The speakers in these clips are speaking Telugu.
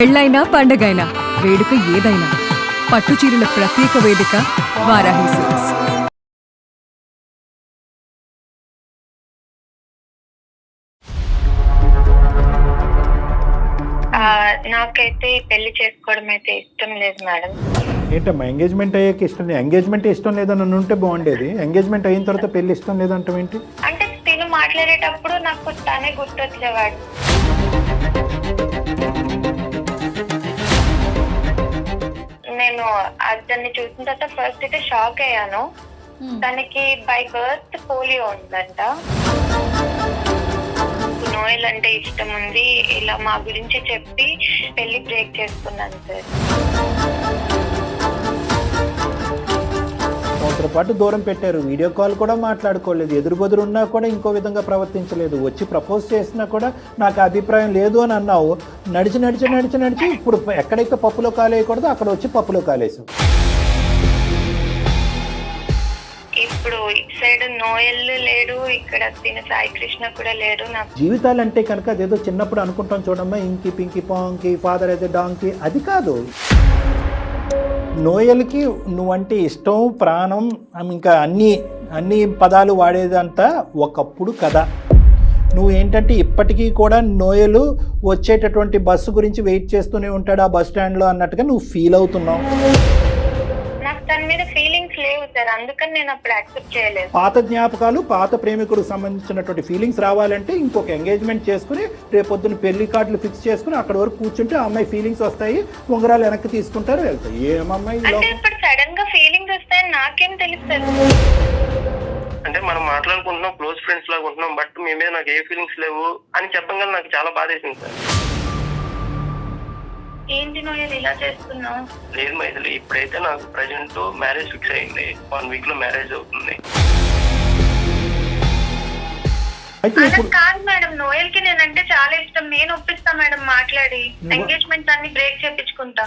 పెళ్ళైనా పండగైనా వేడుక ఏదైనా పట్టుచీరల ప్రత్యేక వేదిక వారాహి సిల్క్స్. నాకైతే పెళ్లి చేసుకోవడం అయితే ఇష్టం లేదు మేడం. ఏంటమ్మా ఎంగేజ్మెంట్ అయ్యాక ఇష్టం లేదు? ఎంగేజ్మెంట్ ఇష్టం లేదని ఉంటే బాగుండేది. ఎంగేజ్మెంట్ అయిన తర్వాత పెళ్లి ఇష్టం లేదంటే ఏంటి? అంటే తిను మాట్లాడేటప్పుడు నాకు తనే గుర్తొచ్చేవాడు. నేను అతన్ని చూసిన తర్వాత ఫస్ట్ అయితే షాక్ అయ్యాను. తనకి బై బర్త్ పోలియో ఉందంట. నోయల్ అంటే ఇష్టం ఉంది, ఇలా మా గురించి చెప్పి పెళ్లి బ్రేక్ చేసుకున్నాను సార్. సంవత్సరం పాటు దూరం పెట్టారు, వీడియో కాల్ కూడా మాట్లాడుకోలేదు, ఎదురుబెదురు ఉన్నా కూడా ఇంకో విధంగా ప్రవర్తించలేదు, వచ్చి ప్రపోజ్ చేసినా కూడా నాకు అభిప్రాయం లేదు అని అన్నావు. నడిచి నడిచి నడిచి నడిచి ఇప్పుడు ఎక్కడైతే పప్పులో కాలేయకూడదో అక్కడ వచ్చి పప్పులో కాలేసావు. ఇప్పుడు ఇటు సైడ్ నోయల్ లేడు, ఇక్కడ తిన సాయి కృష్ణ కూడా లేడు. నాకు జీవితాలు అంటే కనుక అదేదో చిన్నప్పుడు అనుకుంటాం చూడమ్మా, ఇంకి పింకి పాంకి ఫాదర్ అయితే డాంకి, అది కాదు. నోయల్కి నువ్వంటే ఇష్టం, ప్రాణం, ఇంకా అన్ని పదాలు వాడేదంతా ఒకప్పుడు కదా. నువ్వు ఏంటంటే ఇప్పటికీ కూడా నోయలు వచ్చేటటువంటి బస్సు గురించి వెయిట్ చేస్తూనే ఉంటాడు ఆ బస్ స్టాండ్లో అన్నట్టుగా నువ్వు ఫీల్ అవుతున్నావు. నాకు తన మీద ఫీలింగ్స్ లేవు సార్, అందుకని నేను అప్పుడు యాక్సెప్ట్ చేయలేదు. పాత జ్ఞాపకాలు, పాత ప్రేమికుడికి సంబంధించినటువంటి ఫీలింగ్స్ రావాలంటే ఇంకొక ఎంగేజ్మెంట్ చేసుకుని రేపొద్దున పెళ్లి కార్డులు ఫిక్స్ చేసుకుని అక్కడ వరకు కూర్చుంటే ఆ అమ్మాయి ఫీలింగ్స్ వస్తాయి, ఉంగరాలు వెనక్కి తీసుకుంటారు, వెళ్తాయి. ఏమమ్మాయి అంటే ఇప్పుడు సడన్ గా ఫీలింగ్స్ వస్తాయని నాకేం తెలుస్తుంది? అంటే మనం మాట్లాడుకుంటున్నాం, క్లోజ్ ఫ్రెండ్స్ లాగా ఉంటున్నాం, బట్ మీ మీద నాకు ఏ ఫీలింగ్స్ లేవు అని చెప్పగానే నాకు చాలా బాధేసింది సార్. ఏంటి నోయల్ ఇలా చేస్తున్నావు? లేదు మైథిలి, ఇప్పుడైతే నాకు ప్రజెంట్ మ్యారేజ్ ఫిక్స్ అయింది, 1 వీక్ లో మ్యారేజ్ అవుతుంది. అయితే అలా ఇప్పుడు కాదు మేడం, నోయల్ కి నేనంటే చాలా ఇష్టం, నేను ఒప్పిస్తా మేడం మాట్లాడి ఎంగేజ్మెంట్ అన్ని బ్రేక్ చేపించుకుంటా.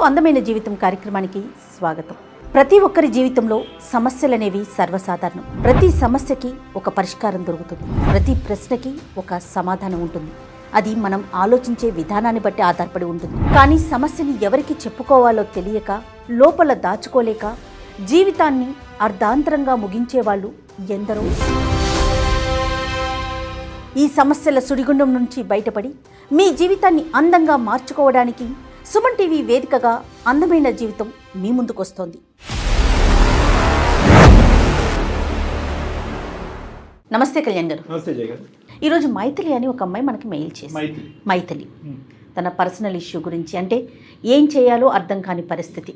అందమైన జీవితం కార్యక్రమానికి స్వాగతం. ప్రతి ఒక్కరి జీవితంలో సమస్యలనేవి సర్వసాధారణం. ప్రతి సమస్యకి ఒక పరిష్కారం దొరుకుతుంది, ప్రతి ప్రశ్నకి ఒక సమాధానం ఉంటుంది. అది మనం ఆలోచించే విధానాన్ని బట్టి ఆధారపడి ఉంటుంది. కానీ సమస్యని ఎవరికి చెప్పుకోవాలో తెలియక, లోపల దాచుకోలేక జీవితాన్ని అర్ధాంతరంగా ముగించే వాళ్ళు ఎందరో. ఈ సమస్యల సుడిగుండం నుంచి బయటపడి మీ జీవితాన్ని అందంగా మార్చుకోవడానికి సుమన్ టీవీ వేదికగా అందమైన జీవితం మీ ముందుకొస్తోంది. నమస్తే కళ్యాణ్ గారు. నమస్తే జయ గారు. ఈరోజు మైథిలి అని ఒక అమ్మాయి మనకి మెయిల్ చేసింది. మైథిలి తన పర్సనల్ ఇష్యూ గురించి, అంటే ఏం చేయాలో అర్థం కాని పరిస్థితి.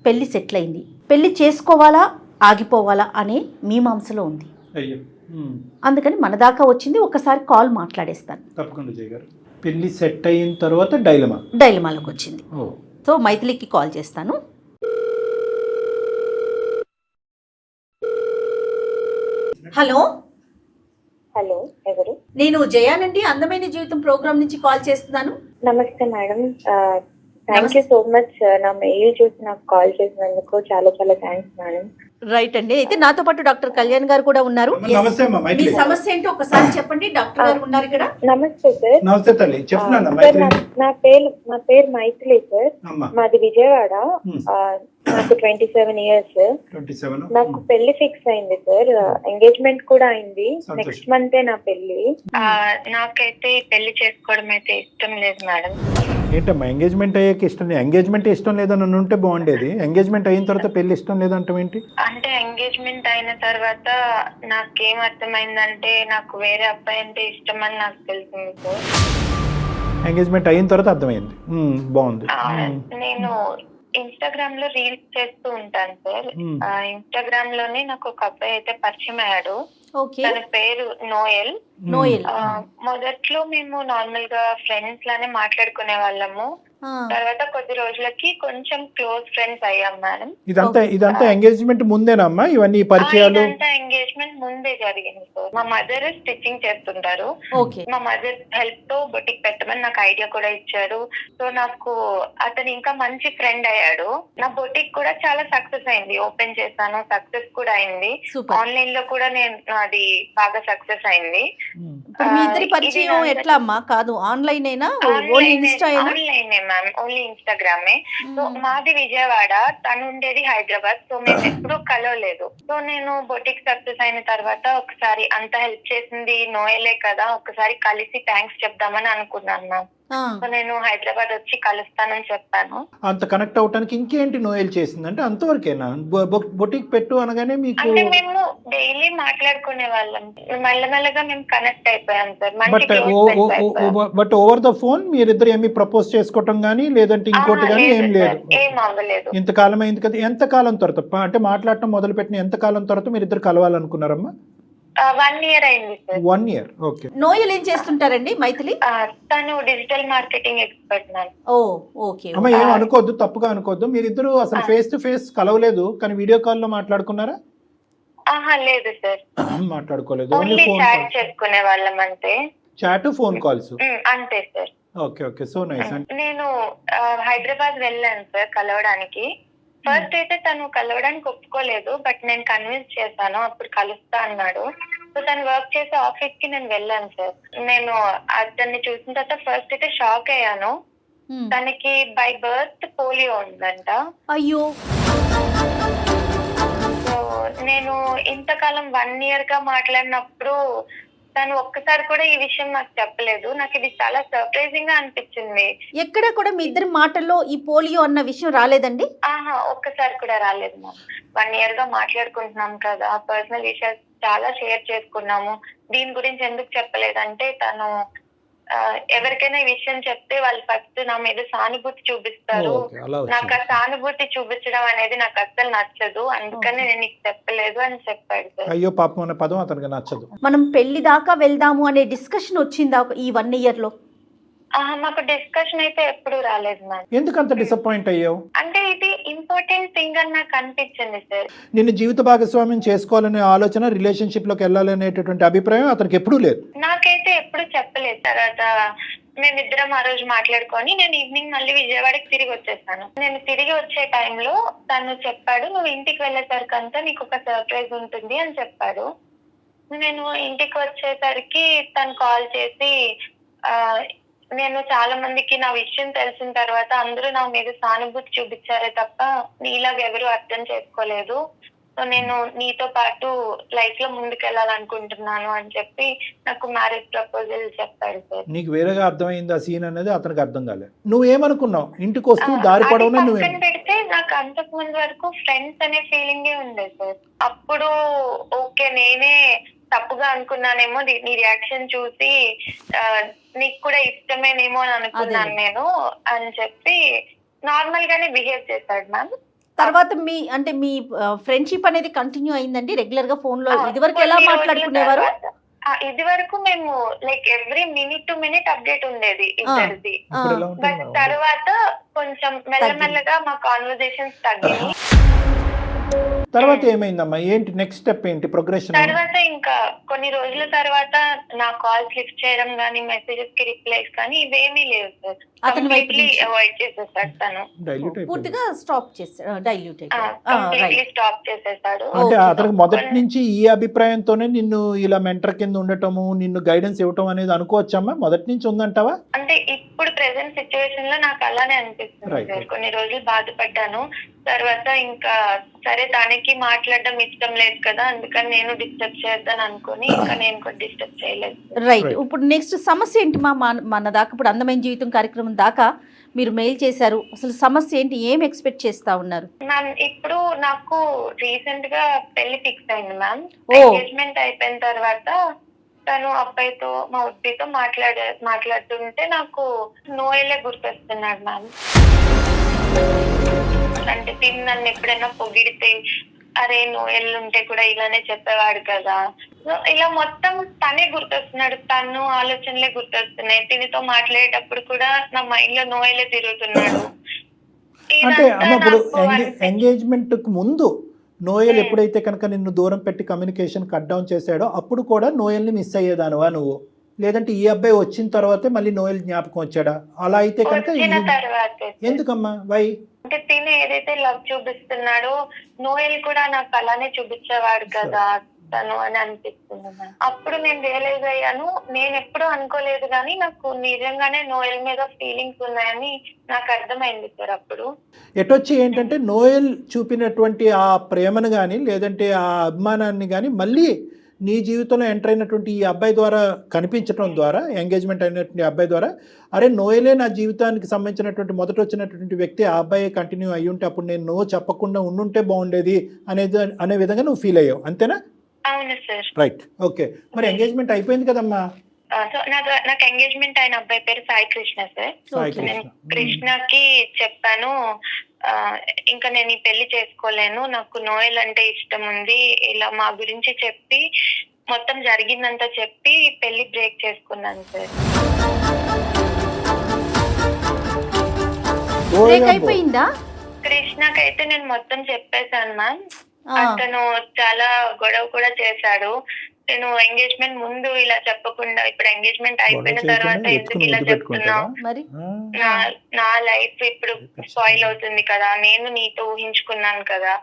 పెళ్లి సెటిల్ అయింది, పెళ్లి చేసుకోవాలా ఆగిపోవాలా అనే మీమాంసలో ఉంది. అందుకని మన దాకా వచ్చింది, ఒకసారి కాల్ మాట్లాడేస్తాను. తప్పకుండా జయ గారు. పెళ్లి సెట్ అయిన తర్వాత డైలమాలోకి వచ్చింది. సో మైథిలికి కాల్ చేస్తాను. హలో హలో, ఎవరు? నేను జయానండి, అందమైన జీవితం ప్రోగ్రామ్ నుంచి కాల్ చేస్తున్నాను. నమస్తే madam, thank you so much. నా మెయిల్ చూసి నాకు కాల్ చేసినందుకు చాలా చాలా థ్యాంక్స్ మేడం. రైట్ అండి. అయితే నాతో పాటు డాక్టర్ కళ్యాణ్ గారు కూడా ఉన్నారు. నమస్తే అమ్మా. మీ సమస్య ఏంటో ఒకసారి చెప్పండి. డాక్టర్ గారు ఉన్నారు ఇక్కడ. నమస్తే సార్. నమస్తే తల్లి, చెప్తున్నాను. నా పేరు మైథిలి సార్, మాది విజయవాడ. నాకు 27 ఇయర్స్. నాకు పెళ్లి ఫిక్స్ అయింది సార్, ఎంగేజ్మెంట్ కూడా అయింది. నెక్స్ట్ మంతే నా పెళ్లి. నాకైతే పెళ్లి చేసుకోవడం అయితే ఇష్టం లేదు మేడం. ఏంటమ్మా ఎంగేజ్మెంట్ అయ్యాక ఇష్టం లేదు? ఎంగేజ్మెంట్ ఇష్టం లేదని ఉంటే బాగుండేది. ఎంగేజ్మెంట్ అయిన తర్వాత పెళ్లి ఇష్టం లేదంటే ఏంటి? అంటే ఎంగేజ్మెంట్ అయిన తర్వాత నాకేం అర్థమైందంటే నాకు వేరే అబ్బాయి అంటే ఇష్టం అని నాకు తెలిసింది సార్. ఎంగేజ్మెంట్ అయిన తర్వాత అర్థమైంది. బాగుంది. నేను ఇన్స్టాగ్రామ్ లో రీల్స్ చేస్తూ ఉంటాను సార్. ఇన్స్టాగ్రామ్ లోనే నాకు ఒక అబ్బాయి అయితే పరిచయం అయ్యాడు. తన పేరు నోయల్. మొదట్లో మేము నార్మల్ గా ఫ్రెండ్స్ లానే మాట్లాడుకునే వాళ్ళము. తర్వాత కొద్ది రోజులకి కొంచెం క్లోజ్ ఫ్రెండ్స్ అయ్యాం మేడం. ఇదంతా ఎంగేజ్మెంట్ ముందేనమ్మా ఇవన్నీ పరిచయాలు? ఇదంతా ఎంగేజ్మెంట్ ముందే జరిగింది సార్. మా మదర్ స్టిచ్చింగ్ చేస్తుంటారు. మా మదర్ హెల్ప్ తో బొటిక్ పెట్టమని నాకు ఐడియా కూడా ఇచ్చారు. సో నాకు అతను ఇంకా మంచి ఫ్రెండ్ అయ్యాడు. నా బొటిక్ కూడా చాలా సక్సెస్ అయింది. ఓపెన్ చేశాను, సక్సెస్ కూడా అయింది. ఆన్లైన్ లో కూడా నేను అది బాగా సక్సెస్ అయింది. మీ ఇద్దరి పరిచయం ఎట్లా అమ్మా? కాదు ఆన్లైన్ అయినా ఆన్లైన్ మ్యామ్, ఓన్లీ ఇన్స్టాగ్రామే. సో మాది విజయవాడ, తను ఉండేది హైదరాబాద్. సో మేము ఎప్పుడూ కలవలేదు. సో నేను బొటిక్ సక్సెస్ అయిన తర్వాత ఒకసారి అంత హెల్ప్ చేసింది నోయలే కదా, ఒకసారి కలిసి థ్యాంక్స్ చెప్దామని అనుకున్నాను మ్యామ్. సో నేను హైదరాబాద్ వచ్చి కలుస్తానని చెప్పాను. అంత కనెక్ట్ అవటానికి ఇంకేంటి నోయల్ చేసింది అంటే అంతవరకేనా? బొటిక్ పెట్టు అనగానే మీకు అంటే మేము డైలీ మాట్లాడుకునే వాళ్ళం, మెల్లమెల్లగా మేము కనెక్ట్ అయిపోయాం sir. But over the phone మీరిద్దరు ఏమి ప్రపోజ్ చేసుకోవటం గానీ లేదంటే ఇంకోటి గానీ ఏం లేదు? ఏం అవ్వలేదు. ఇంతకాలం అయింది కదా, ఎంత కాలం తర్వాత అంటే మాట్లాడటం మొదలు పెట్టిన ఎంత కాలం తర్వాత మీరు ఇద్దరు కలవాలనుకున్నారమ్మా? 1 year అయింది సార్. 1 year. ఓకే. నోయల్ ఏం చేస్తుంటారండి మైథిలి? తను digital marketing expert ma'am. Okay. అమ్మ ఏం అనుకోవద్దు, తప్పుగా అనుకోవద్దు. మీరిద్దరు అసలు ఫేస్ టు ఫేస్ కలవలేదు కానీ వీడియో కాల్ లో మాట్లాడుకున్నారా? లేదు సార్, మాట్లాడుకోలేదు. ఓన్లీ చాట్ చేసుకునే వాళ్ళం అంతే. చాట్, ఫోన్ కాల్స్ అంతే సార్. ఓకే. So nice. నేను హైదరాబాద్ వెళ్ళాను సార్ కలవడానికి. ఫస్ట్ అయితే తను కలవడానికి ఒప్పుకోలేదు, బట్ నేను కన్విన్స్ చేశాను, అప్పుడు కలుస్తా అన్నాడు. సో తను వర్క్ చేసే ఆఫీస్ కి నేను వెళ్ళాను సార్. నేను అతన్ని చూసిన తర్వాత ఫస్ట్ అయితే షాక్ అయ్యాను. తనకి బై బర్త్ పోలియో ఉందంట. అయ్యో. సో నేను ఇంతకాలం 1 year గా మాట్లాడినప్పుడు తను ఒక్కసారి కూడా ఈ విషయం నాకు చెప్పలేదు. నాకు ఇది చాలా సర్ప్రైజింగ్ గా అనిపించింది. ఎక్కడ కూడా మీ ఇద్దరి మాటల్లో ఈ పోలియో అన్న విషయం రాలేదండి? ఒక్కసారి కూడా రాలేదు మ్యామ్. 1 year గా మాట్లాడుకుంటున్నాం కదా, పర్సనల్ విషయాలు చాలా షేర్ చేసుకున్నాము. దీని గురించి ఎందుకు చెప్పలేదంటే తను ఎవరికైనా ఈ విషయం చెప్తే వాళ్ళు ఫస్ట్ నా మీద సానుభూతి చూపిస్తారు. నాకు ఆ సానుభూతి చూపించడం అనేది నాకు అస్సలు నచ్చదు, అందుకని నేను నీకు చెప్పలేదు అని చెప్పాడు. అయ్యో పాపం అనే పదం అతనికి నచ్చదు. మనం పెళ్లి దాకా వెళ్దాము అనే డిస్కషన్ వచ్చిందా ఈ 1 year లో? మాకు డిస్కషన్ అయితే ఎప్పుడు రాలేదు మ్యామ్. ఎందుకంత డిసప్పాయింట్ అయ్యావు? అంటే ఇది ఇంపార్టెంట్ థింగ్ అని నాకు అనిపించింది సార్. నిన్ను జీవిత భాగస్వామ్యం చేసుకోవాలనే ఆలోచన, రిలేషన్షిప్ లోకి వెళ్ళాలనేటటువంటి అభిప్రాయం అతనికి ఎప్పుడూ లేదు? నాకైతే ఎప్పుడు చెప్పలేదు. తర్వాత మేమిద్దరం ఆ రోజు మాట్లాడుకొని నేను ఈవినింగ్ మళ్ళీ విజయవాడకి తిరిగి వచ్చేసాను. నేను తిరిగి వచ్చే టైంలో తను చెప్పాడు, నువ్వు ఇంటికి వెళ్ళేసరికి అంతా నీకు ఒక సర్ప్రైజ్ ఉంటుంది అని చెప్పాడు. నేను ఇంటికి వచ్చేసరికి తను కాల్ చేసి నేను చాలా మందికి నా విషయం తెలిసిన తర్వాత అందరూ నా మీద సానుభూతి చూపించారే తప్ప నీలాగా ఎవరు అర్థం చేసుకోలేదు. సో నేను నీతో పాటు లైఫ్ లో ముందుకెళ్ళాలనుకుంటున్నాను అని చెప్పి నాకు మ్యారేజ్ ప్రపోజల్ చెప్పాడు సార్. నీకు వేరేగా అర్థమైంది ఆ సీన్ అనేది అతనికి అర్థం కాలేదు. నువ్వేమనుకున్నావు ఇంటికి వస్తూ దారి పడవనే? పక్కన పెడితే నాకు అంతకు ముందు వరకు ఫ్రెండ్స్ అనే ఫీలింగే ఉండేది సార్. అప్పుడు ఓకే నేనే తప్పుగా అనుకున్నానేమో, నీ రియాక్షన్ చూసి నీకు కూడా ఇష్టమేనేమో అని అనుకున్నాను నేను అని చెప్పి నార్మల్ గానే బిహేవ్ చేశాడు మ్యామ్. తర్వాత మీ ఫ్రెండ్షిప్ అనేది కంటిన్యూ అయిందండి రెగ్యులర్ గా ఫోన్ లో? ఇది వరకు ఎలా మాట్లాడుకునేవారు? ఇది వరకు మేము like every minute to minute update ఉండేది ఇద్దరిది. బట్ తర్వాత కొంచెం మెల్లమెల్లగా మా కాన్వర్సేషన్స్ తగ్గింది. తర్వాత ఏమైందమ్మా? ఏంటి నెక్స్ట్ స్టెప్ ఏంటి ప్రోగ్రెషన్? తర్వాత ఇంకా కొన్ని రోజుల తర్వాత నా కాల్స్ లిఫ్ట్ చేయడం గానీ మెసేజెస్ కి రిప్లైస్ కానీ ఇవేమీ లేవు సార్. కంప్లీట్లీ అవాయిడ్ చేసేసాడు తను. పూర్తిగా స్టాప్ చేసాడు, డైల్యూట్ కంప్లీట్లీ స్టాప్ చేసేసాడు. అంటే అతనికి మొదటి నుంచి ఈ అభిప్రాయంతోనే నిన్ను ఇలా మెంటర్ కింద ఉండటము, నిన్ను గైడెన్స్ ఇవ్వటం అనేది అనుకోవచ్చమ్మా? మొదటి నుంచి ఉందంటావా? అంటే ఇప్పుడు ప్రెసెంట్ సిచ్యువేషన్ లో నాకు అలానే అనిపిస్తుంది సార్. కొన్ని రోజులు బాధపడ్డాను, తర్వాత ఇంకా సరే తనకి మాట్లాడడం ఇష్టం లేదు కదా, అందుకని నేను డిస్టర్బ్ చేద్దాను అనుకుని ఇంకా నేను కూడా డిస్టర్బ్ చేయలేదు. రైట్. ఇప్పుడు నెక్స్ట్ సమస్య ఏంటి మన దాకా ఇప్పుడు అందమైన జీవితం కార్యక్రమం దాకా మీరు మెయిల్ చేశారు, అసలు సమస్య ఏంటి? ఏం ఎక్స్పెక్ట్ చేస్తా ఉన్నారు? మ్యామ్ ఇప్పుడు నాకు రీసెంట్ గా పెళ్లి ఫిక్స్ అయింది మ్యామ్. ఎంగేజ్మెంట్ అయిపోయిన తర్వాత తను అబ్బాయితో మా ఉద్దితో మాట్లాడుతుంటే నాకు నోయలే గుర్తొస్తున్నాడు మ్యామ్. అంటే తిని నన్ను ఎప్పుడైనా పొగిడితే అరే నోయల్ ఉంటే కూడా ఇలానే చెప్పేవాడు కదా, ఇలా మొత్తం తనే గుర్తొస్తున్నాడు, తను ఆలోచనలే గుర్తొస్తున్నాయి. తినితో మాట్లాడేటప్పుడు కూడా నా మైండ్ లో నోయలే తిరుగుతున్నాడు. అంటే ఇదంతా అమ్మ ఇప్పుడు నాకు అనిపించింది. ఎంగేజ్మెంట్కి ముందు నోయల్ ఎప్పుడైతే కనుక నిన్ను దూరం పెట్టి కమ్యూనికేషన్ కట్ డౌన్ చేశాడో అప్పుడు కూడా నోయల్ని మిస్ అయ్యేదానువా నువ్వు? లేదంటే ఈ అబ్బాయి వచ్చిన తర్వాతే మళ్ళీ నోయల్ జ్ఞాపకం వచ్చాడా? అలా అయితే కనుక వచ్చిన తర్వాత ఎందుకమ్మా వై? అంటే తిని ఏదైతే లవ్ చూపిస్తున్నాడో నోయల్ కూడా నాకు అలానే చూపించేవాడు కదా తను అని అనిపిస్తుంది మ్యామ్. అప్పుడు నేను రియలైజ్ అయ్యాను, నేను ఎప్పుడూ అనుకోలేదు కానీ నాకు నిజంగానే నోయల్ మీద ఫీలింగ్స్ ఉన్నాయని నాకు అర్థమైంది సార్ అప్పుడు. ఎటొచ్చి ఏంటంటే నోయల్ చూపినటువంటి ఆ ప్రేమను కానీ లేదంటే ఆ అభిమానాన్ని కానీ మళ్ళీ నీ జీవితంలో ఎంటర్ అయినటువంటి ఈ అబ్బాయి ద్వారా కనిపించడం ద్వారా, ఎంగేజ్మెంట్ అయినటువంటి అబ్బాయి ద్వారా, అరే నోయలే నా జీవితానికి సంబంధించినటువంటి మొదట వచ్చినటువంటి వ్యక్తి, ఆ అబ్బాయి కంటిన్యూ అయ్యి ఉంటే అప్పుడు నేను నో చెప్పకుండా ఉండుంటే బాగుండేది అనే విధంగా నువ్వు ఫీల్ అయ్యావు, అంతేనా? అవును సార్. Right, okay. మరి ఎంగేజ్మెంట్ అయిపోయింది కదమ్మా? సో నాకు ఎంగేజ్మెంట్ అయిన అబ్బాయి పేరు సాయి కృష్ణ సార్. సాయి నేను కృష్ణ. కృష్ణకి చెప్పాను, ఇంకా నేను ఈ పెళ్లి చేసుకోలేను, నాకు నోయల్ అంటే ఇష్టం ఉంది, ఇలా మా గురించి చెప్పి మొత్తం జరిగిందంతా చెప్పి పెళ్లి బ్రేక్ చేసుకున్నాను సార్. బ్రేక్ అయిపోయిందా? కృష్ణకైతే నేను మొత్తం చెప్పేశాను మ్యామ్. అతను చాలా గొడవ కూడా చేశాడు. నేను ఎంగేజ్మెంట్ ముందు ఇలా చెప్పకుండా ఇప్పుడు ఎంగేజ్మెంట్ అయిపోయిన తర్వాత ఎందుకు ఇలా చెప్తున్నావు, మరి నా లైఫ్ ఇప్పుడు స్పాయిల్ అవుతుంది కదా, నేను నీతో ఊహించుకున్నాను కదా,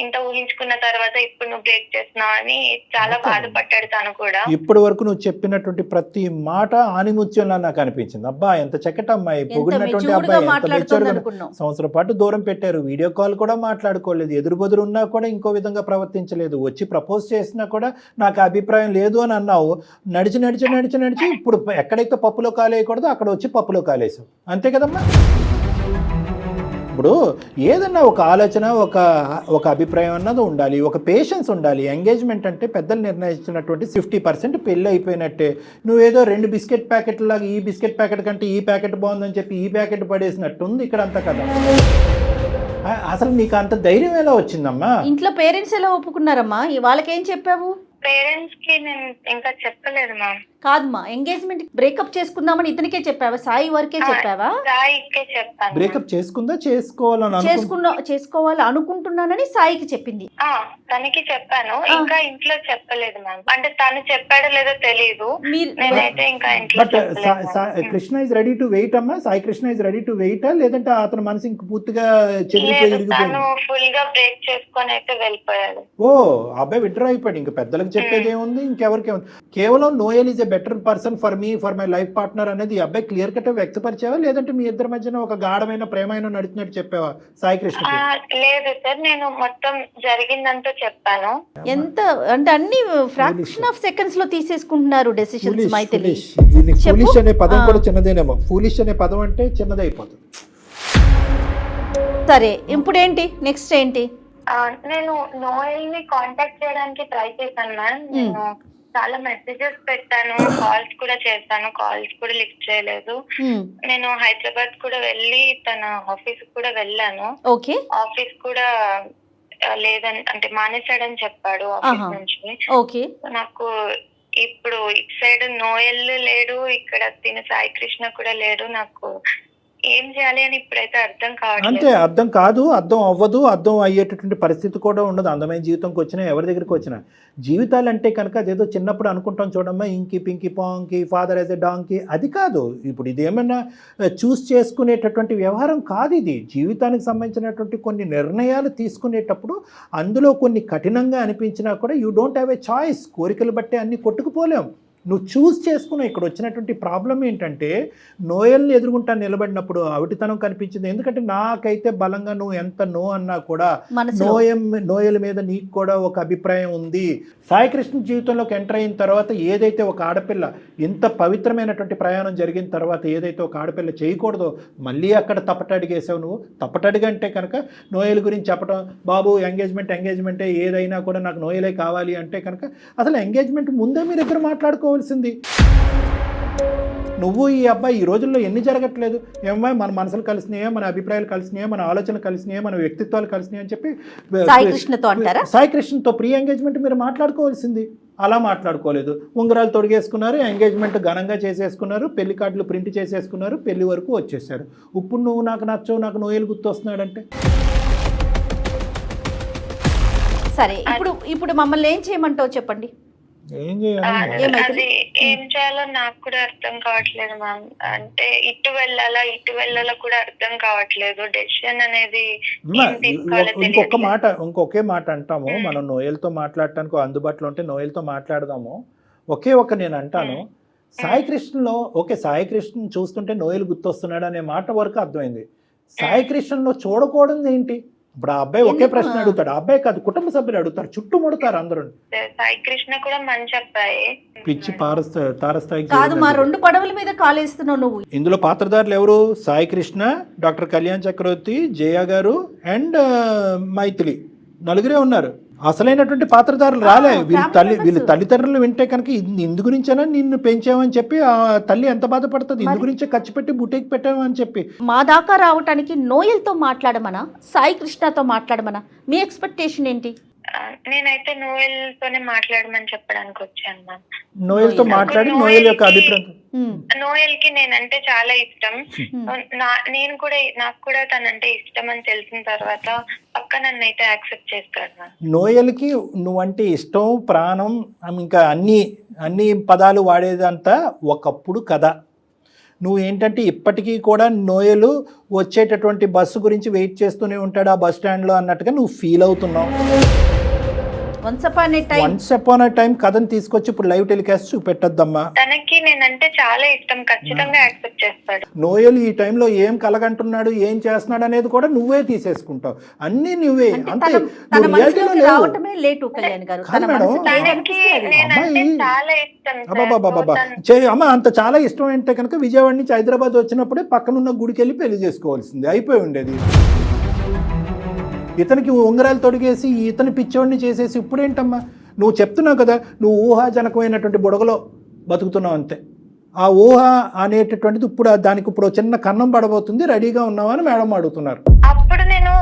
ఇంత ఊహించుకున్న తర్వాత ఇప్పుడు నువ్వు బ్రేక్ చేస్తున్నావు అని చాలా బాధపడ్డాడు తను కూడా. ఇప్పటి వరకు నువ్వు చెప్పినటువంటి ప్రతి మాట ఆనిముత్యంలా నాకు అనిపించింది. అబ్బా ఎంత చక్కటి అమ్మాయి, పొగిడినటువంటి అబ్బాయి, ఎంత మెచ్యూర్గా. సంవత్సరం పాటు దూరం పెట్టారు, వీడియో కాల్ కూడా మాట్లాడుకోలేదు, ఎదురు బదురు ఉన్నా కూడా ఇంకో విధంగా ప్రవర్తించలేదు, వచ్చి ప్రపోజ్ చేసినా కూడా నాకు అభిప్రాయం లేదు అని అన్నావు. నడిచి నడిచి నడిచి నడిచి ఇప్పుడు ఎక్కడైతే పప్పులో కాలేయకూడదో అక్కడ వచ్చి పప్పులో కాలేసావు, అంతే కదమ్మా? ఇప్పుడు ఏదన్నా ఒక ఆలోచన, ఒక అభిప్రాయం అన్నది ఉండాలి, ఒక పేషెన్స్ ఉండాలి. ఎంగేజ్మెంట్ అంటే పెద్దలు నిర్ణయించినటువంటి 50% పెళ్ళి అయిపోయినట్టే. నువ్వేదో 2 బిస్కెట్ ప్యాకెట్ లాగా ఈ బిస్కెట్ ప్యాకెట్ కంటే ఈ ప్యాకెట్ బాగుందని చెప్పి ఈ ప్యాకెట్ పడేసినట్టు ఉంది ఇక్కడ అంతా కదా. అసలు నీకు అంత ధైర్యం ఎలా వచ్చిందమ్మా? ఇంట్లో పేరెంట్స్ ఎలా ఒప్పుకున్నారమ్మా? వాళ్ళకేం చెప్పావు? పేరెంట్స్ కి నేను ఇంకా చెప్పలేదు మ్యామ్. కాదమ్మా, ఎంగేజ్మెంట్ బ్రేకప్ చేసుకుందామని ఇతనికే చెప్పావా? సాయి వరకే చెప్పావా? సాయికే చెప్పాను. బ్రేకప్ చేసుకుందా చేసుకోవాలి అనుకుంటున్నానని సాయికి చెప్పింది. తనకి చెప్పాను, ఇంకా ఇంట్లో చెప్పలేదు మ్యామ్. అంటే తను చెప్పాడో లేదో తెలియదు, నేనైతే ఇంకా ఇంట్లో చెప్పలేదు. Krishna is ready to wait అమ్మా? Sai Krishna is ready to wait లేదంటే అతని మనసు ఇంక పూర్తిగా తను ఫుల్ గా బ్రేక్ చేసుకొని అయితే వెళ్ళిపోయాడు. ఓ అబ్బాయి విడ్రా అయిపోయాడు. ఇంకా పెద్దలకు చెప్పేది ఏముంది, ఇంకెవరికి ఉంది? కేవలం Noel is a better person for me, for my life partner అనేది ఈ అబ్బాయి క్లియర్ కట్ వ్యక్తపరిచావా, లేదంటే మీ ఇద్దరి మధ్యన ఒక గాఢమైన ప్రేమైన నడిచినట్టు చెప్పావా సాయి కృష్ణ? లేదు సార్, నేను మొత్తం జరిగిందంతా చెప్పాను. ఎంత అంటే అన్ని ఫ్రాక్షన్ ఆఫ్ సెకండ్స్ లో తీసేసుకుంటున్నారు డెసిషన్స్. మైథిలి, ఫూలిష్ అనే పదం కూడా చిన్నదేనేమో. ఫూలిష్ అనే పదం అంటే చిన్నదైపోతుంది. సరే, ఇప్పుడు ఏంటి నెక్స్ట్ ఏంటి? నేను నోయల్ ని కాంటాక్ట్ చేయడానికి ట్రై చేశాను మ్యామ్. నేను చాలా మెసేజెస్ పెట్టాను, కాల్స్ కూడా చేశాను, కాల్స్ కూడా లిఫ్ట్ చేయలేదు. నేను హైదరాబాద్ కూడా వెళ్ళి తన ఆఫీస్ కూడా వెళ్ళాను. ఓకే, ఆఫీస్ కూడా లేదని అంటే మానేశాడని చెప్పాడు ఆఫీస్ నుంచి. ఓకే, నాకు ఇప్పుడు ఇటు సైడ్ నోయల్ లేడు, ఇక్కడ తిన సాయి కృష్ణ కూడా లేడు. నాకు ఏం చేయాలి అని ఇప్పుడైతే అర్థం కావట్లేదు. అంతే, అర్థం కాదు, అర్థం అవ్వదు, అర్థం అయ్యేటటువంటి పరిస్థితి కూడా ఉండదు. అందమైన జీవితంకి వచ్చినా ఎవరి దగ్గరికి వచ్చినా జీవితాలు అంటే కనుక అదేదో చిన్నప్పుడు అనుకుంటాం చూడమ్మా, ఇంకి పింకి పాంకి ఫాదర్ యాజ్ ఎ డాంకి, అది కాదు. ఇప్పుడు ఇదేమన్నా చూస్ చేసుకునేటటువంటి వ్యవహారం కాదు. ఇది జీవితానికి సంబంధించినటువంటి కొన్ని నిర్ణయాలు తీసుకునేటప్పుడు అందులో కొన్ని కఠినంగా అనిపించినా కూడా you don't have a choice. కోరికలు బట్టే అన్ని కొట్టుకుపోలేం. నువ్వు చూస్ చేసుకున్నావు. ఇక్కడ వచ్చినటువంటి ప్రాబ్లం ఏంటంటే నోయల్ని ఎదుర్కొంటా నిలబడినప్పుడు అవిటితనం కనిపించింది. ఎందుకంటే నాకైతే బలంగా నువ్వు ఎంత నో అన్నా కూడా నోయల్ మీద నీకు కూడా ఒక అభిప్రాయం ఉంది. సాయి కృష్ణ జీవితంలోకి ఎంటర్ అయిన తర్వాత ఏదైతే ఒక ఆడపిల్ల ఇంత పవిత్రమైనటువంటి ప్రయాణం జరిగిన తర్వాత ఏదైతే ఒక ఆడపిల్ల చేయకూడదో మళ్ళీ అక్కడ తప్పటడిగేసావు నువ్వు. తప్పటడిగంటే కనుక నోయల్ గురించి చెప్పడం, బాబు ఎంగేజ్మెంటే ఏదైనా కూడా నాకు నోయలే కావాలి అంటే కనుక అసలు ఎంగేజ్మెంట్ ముందే మీరు ఇద్దరు మాట్లాడుకోవాల్సింది. నువ్వు ఈ అబ్బాయి ఈ రోజుల్లో ఎన్ని జరగట్లేదు, ఏమో మన మనసులు కలిసినాయో, మన అభిప్రాయాలు కలిసినాయో, మన ఆలోచనలు కలిసినాయో, మన వ్యక్తిత్వాలు కలిసినాయో అని చెప్పి సాయి కృష్ణతో అంటారా? సాయి కృష్ణతో ప్రీ ఎంగేజ్మెంట్ మీరు మాట్లాడుకోవాల్సింది. అలా మాట్లాడుకోలేదు. ఉంగరాలు తొడిగేసుకున్నారు, ఎంగేజ్మెంట్ ఘనంగా చేసేసుకున్నారు, పెళ్లి కార్డులు ప్రింట్ చేసేసుకున్నారు, పెళ్లి వరకు వచ్చేసారు. ఇప్పుడు నువ్వు నాకు నచ్చవు, నాకు నోయలు గుర్తొస్తున్నాడంటే సరే, ఇప్పుడు మమ్మల్ని ఏం చేయమంటావు చెప్పండి. ఏం చేయాలి? అది ఏం చేయాలో నాకు కూడా అర్థం కావట్లేదు మ్యామ్. అంటే ఇటు వెళ్ళాలా కూడా అర్థం కావట్లేదు. డెసిషన్ అనేది ఏం తీసుకోవాలో ఇంకొకే మాట అంటాము. మనం నోయల్తో మాట్లాడటానికి అందుబాటులో ఉంటే నోయల్తో మాట్లాడదాము. నేను అంటాను, సాయి కృష్ణలో సాయి కృష్ణ చూస్తుంటే నోయలు గుర్తొస్తున్నాడు అనే మాట వరకు అర్థమైంది. సాయి కృష్ణలో చూడకూడదు ఏంటి? ఇప్పుడు ఆ అబ్బాయి ఒకే ప్రశ్న అడుగుతాడు, ఆ అబ్బాయి కాదు కుటుంబ సభ్యులు అడుగుతారు, చుట్టుముడతారు అందరూ. సాయి కృష్ణ కూడా మంచి అబ్బాయి. పిచ్చి తారస్థాయికి కాదు, మా 2 పడవల మీద కాలేస్తున్నావు నువ్వు. ఇందులో పాత్రధారులు ఎవరు? సాయి కృష్ణ, డాక్టర్ కళ్యాణ్ చక్రవర్తి, జయ గారు అండ్ మైథిలి, నలుగురే ఉన్నారు. అసలైనటువంటి పాత్రధారులు రాలే. వీళ్ళు తల్లిదండ్రులు వింటే కనుక ఇందు గురించేనా నిన్ను పెంచామని చెప్పి ఆ తల్లి ఎంత బాధపడుతుంది, ఇందు గురించే ఖర్చు పెట్టి బుటేకి పెట్టామని చెప్పి. మా దాకా రావటానికి నోయల్తో మాట్లాడమనా, సాయి కృష్ణతో మాట్లాడమనా? మీ ఎక్స్పెక్టేషన్ ఏంటి? నేనైతే నోయల్ తోనే మాట్లాడమని చెప్పడానికి వచ్చాను మ్యామ్. నోయల్ తో మాట్లాడి నోయల్ యొక్క అభిప్రాయం. నోయల్ కి నేనంటే చాలా ఇష్టం. నాకు కూడా తనంటే ఇష్టం అని తెలిసిన తర్వాత పక్క నన్ను అయితే యాక్సెప్ట్ చేస్తాడు మ్యామ్. నోయల్ కి నువ్వంటే ఇష్టం, ప్రాణం, ఇంకా అన్ని పదాలు వాడేదంతా ఒకప్పుడు కదా. నువ్వు ఏంటంటే ఇప్పటికీ కూడా నోయలు వచ్చేటటువంటి బస్సు గురించి వెయిట్ చేస్తూనే ఉంటాడు ఆ బస్ స్టాండ్లో అన్నట్టుగా నువ్వు ఫీల్ అవుతున్నావు. వన్స్ అపాన్ ఏ టైం కథను తీసుకొచ్చి ఇప్పుడు లైవ్ టెలికాస్ట్ చూపెట్టద్దమ్మా. తనకి నేనంటే చాలా ఇష్టం, ఖచ్చితంగా యాక్సెప్ట్ చేస్తాడు. నోయల్ ఈ టైంలో ఏం కలగంటున్నాడు, ఏం చేస్తున్నాడు అనేది కూడా నువ్వే తీసేసుకుంటావు. అన్నీ నువ్వే అంతే. అమ్మ అంత చాలా ఇష్టం అంటే కనుక విజయవాడ నుంచి హైదరాబాద్ వచ్చినప్పుడే పక్కనున్న గుడికి వెళ్ళి పెళ్లి చేసుకోవాల్సింది, అయిపోయి ఉండేది. ఇతనికి ఉంగరాలు తొడిగేసి ఇతని పిచ్చోడిని చేసేసి ఇప్పుడేంటమ్మా? నువ్వు చెప్తున్నావు కదా, నువ్వు ఊహాజనకమైనటువంటి బుడగలో బతుకుతున్నావు అంతే. ఆ ఊహ అనేటటువంటిది ఇప్పుడు చిన్న కన్నం పడబోతుంది, రెడీగా ఉన్నావా అని మేడం అడుగుతున్నారు. అప్పుడు నేను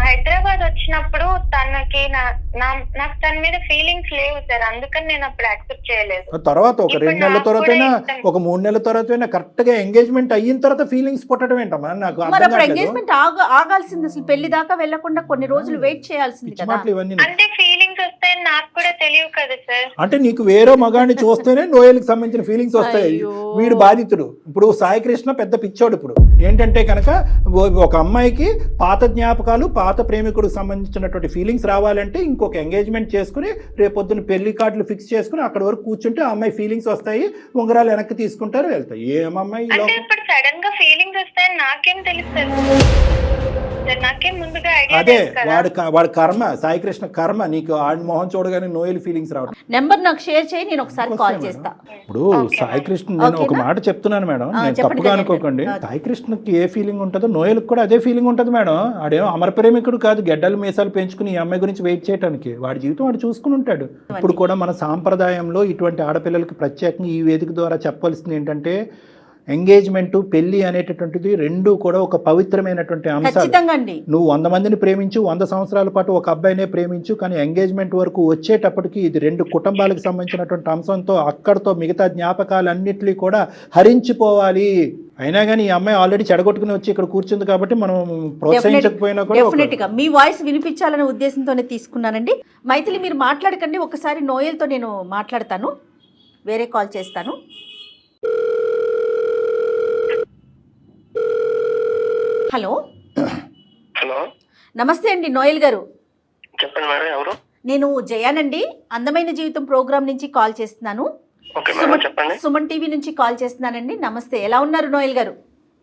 హైదరాబాద్ వచ్చినప్పుడు తనకి నాకు తన మీద ఫీలింగ్స్ లేవు సార్, అందుకని నేను అప్పుడు యాక్సెప్ట్ చేయలేదు. తర్వాత ఒక 2 నెలల తర్వాతైనా, ఒక 3 నెలల తర్వాతైనా కరెక్ట్ గా ఎంగేజ్మెంట్ అయిన తర్వాత ఫీలింగ్స్ పుట్టడం ఏంటమ్మా? నాకు ఎంగేజ్మెంట్ ఆగాల్సింది, అసలు పెళ్లి దాకా వెళ్లకుండా కొన్ని రోజులు వెయిట్ చేయాల్సింది కదా. అంటే ఫీలింగ్స్ వస్తాయని నాకు కూడా తెలియదు కదా సార్. అంటే నీకు వేరే మగాడిని చూస్తేనే నోయల్కి సంబంధించిన ఫీలింగ్స్ వస్తాయి. వీడు బాధితుడు. ఇప్పుడు సాయి కృష్ణ పెద్ద పిచ్చోడు. ఇప్పుడు ఏంటంటే కనుక ఒక అమ్మాయికి పాత జ్ఞాపకాలు, పాత ప్రేమికుడికి సంబంధించినటువంటి ఫీలింగ్స్ రావాలంటే ఇంకొక ఎంగేజ్మెంట్ చేసుకుని రేపొద్దున పెళ్లి కార్డులు ఫిక్స్ చేసుకుని అక్కడ వరకు కూర్చుంటే ఆ అమ్మాయి ఫీలింగ్స్ వస్తాయి, ఉంగరాలు వెనక్కి తీసుకుంటారు, వెళ్తాయి. ఏమమ్మాయి సడన్ గా ఫీలింగ్స్ వస్తాయని నాకేం తెలుస్తుంది? అదే వాడి కర్మ, సాయి కృష్ణ కర్మ. నీకు ఆడి మొహం చూడగానే నోయల్ ఫీలింగ్స్ రావడం. నెంబర్ నాకు షేర్ చేయి, నేను ఒకసారి కాల్ చేస్తా. ఇప్పుడు సాయి కృష్ణ, నేను ఒక మాట చెప్తున్నాను మేడం, నేను తప్పుగా అనుకోకండి. సాయి కృష్ణకి ఏ ఫీలింగ్ ఉంటుందో నోయల్కి కూడా అదే ఫీలింగ్ ఉంటుంది మేడం. ఆడేమో అమర ప్రేమికుడు కాదు, గెడ్డలు మీసాలు పెంచుకుని ఈ అమ్మాయి గురించి వెయిట్ చేయడానికి. వాడి జీవితం వాడు చూసుకుని ఉంటాడు. ఇప్పుడు కూడా మన సాంప్రదాయంలో ఇటువంటి ఆడపిల్లలకి ప్రత్యేకంగా ఈ వేదిక ద్వారా చెప్పాల్సింది ఏంటంటే, ఎంగేజ్మెంట్, పెళ్లి అనేటటువంటిది రెండు కూడా ఒక పవిత్రమైనటువంటి అంశాలు. నువ్వు 100 మందిని ప్రేమించు, 100 సంవత్సరాల పాటు ఒక అబ్బాయినే ప్రేమించు, కానీ ఎంగేజ్మెంట్ వరకు వచ్చేటప్పటికి ఇది 2 కుటుంబాలకు సంబంధించినటువంటి అంశంతో అక్కడితో మిగతా జ్ఞాపకాలన్నింటినీ కూడా హరించిపోవాలి. అయినా కానీ ఈ అమ్మాయి ఆల్రెడీ చెడగొట్టుకుని వచ్చి ఇక్కడ కూర్చుంది కాబట్టి మనం ప్రోత్సహించకపోయినా కూడా మీ వాయిస్ వినిపించాలనే ఉద్దేశంతోనే తీసుకున్నానండి. మైథిలి, మీరు మాట్లాడకండి, ఒకసారి నోయల్తో నేను మాట్లాడతాను, వేరే కాల్ చేస్తాను. హలో హలో, నమస్తే అండి నోయల్ గారు. చెప్పండి మేడం, ఎవరు? నేను జయానండి, అందమైన జీవితం ప్రోగ్రామ్ నుంచి కాల్ చేస్తున్నాను. సుమన్ టీవీ నుంచి కాల్ చేస్తున్నానండి. నమస్తే, ఎలా ఉన్నారు నోయల్ గారు?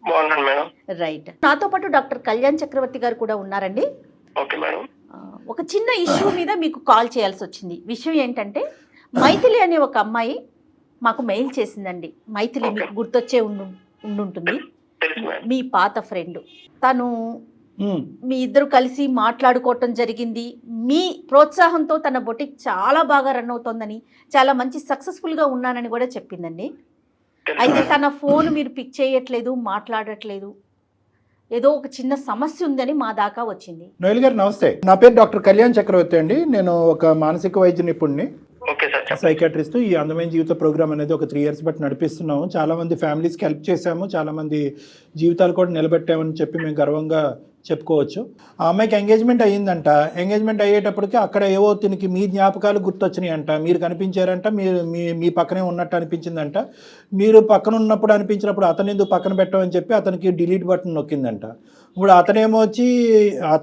బాగున్నాను మేడం. రైట్, నాతో పాటు డాక్టర్ కళ్యాణ్ చక్రవర్తి గారు కూడా ఉన్నారండి. Okay madam. ఒక చిన్న ఇష్యూ మీద మీకు కాల్ చేయాల్సి వచ్చింది. విషయం ఏంటంటే, మైథిలి అనే ఒక అమ్మాయి మాకు మెయిల్ చేసిందండి. మైథిలి మీకు గుర్తొచ్చే ఉండుంటుంది, మీ పాత ఫ్రెండ్. తను మీ ఇద్దరు కలిసి మాట్లాడుకోవటం జరిగింది. మీ ప్రోత్సాహంతో తన బొటిక్ చాలా బాగా రన్ అవుతోందని, చాలా మంచి సక్సెస్ఫుల్గా ఉన్నానని కూడా చెప్పిందండి. అయితే తన ఫోన్ మీరు పిక్ చేయట్లేదు, మాట్లాడట్లేదు, ఏదో ఒక చిన్న సమస్య ఉందని మా దాకా వచ్చింది. నోయల్ గారు నమస్తే, నా పేరు డాక్టర్ కళ్యాణ్ చక్రవర్తి అండి. నేను ఒక మానసిక వైద్య నిపుణుడిని. సైకాట్రిస్ట్. ఈ అందమైన జీవిత ప్రోగ్రామ్ అనేది ఒక 3 years బట్టి నడిపిస్తున్నాము. చాలా మంది ఫ్యామిలీస్కి హెల్ప్ చేశాము, చాలా మంది జీవితాలు కూడా నిలబెట్టామని చెప్పి మేము గర్వంగా చెప్పుకోవచ్చు. ఆ అమ్మాయికి ఎంగేజ్మెంట్ అయ్యిందంట. ఎంగేజ్మెంట్ అయ్యేటప్పటికి అక్కడ ఏవో తినికి మీ జ్ఞాపకాలు గుర్తొచ్చినాయి అంట, మీరు కనిపించారంట, మీరు మీ పక్కనే ఉన్నట్టు అనిపించిందంట. మీరు పక్కన ఉన్నప్పుడు అనిపించినప్పుడు అతను ఎందుకు పక్కన పెట్టమని చెప్పి అతనికి డిలీట్ బటన్ నొక్కిందంట. ఇప్పుడు అతనేమో వచ్చి ఆ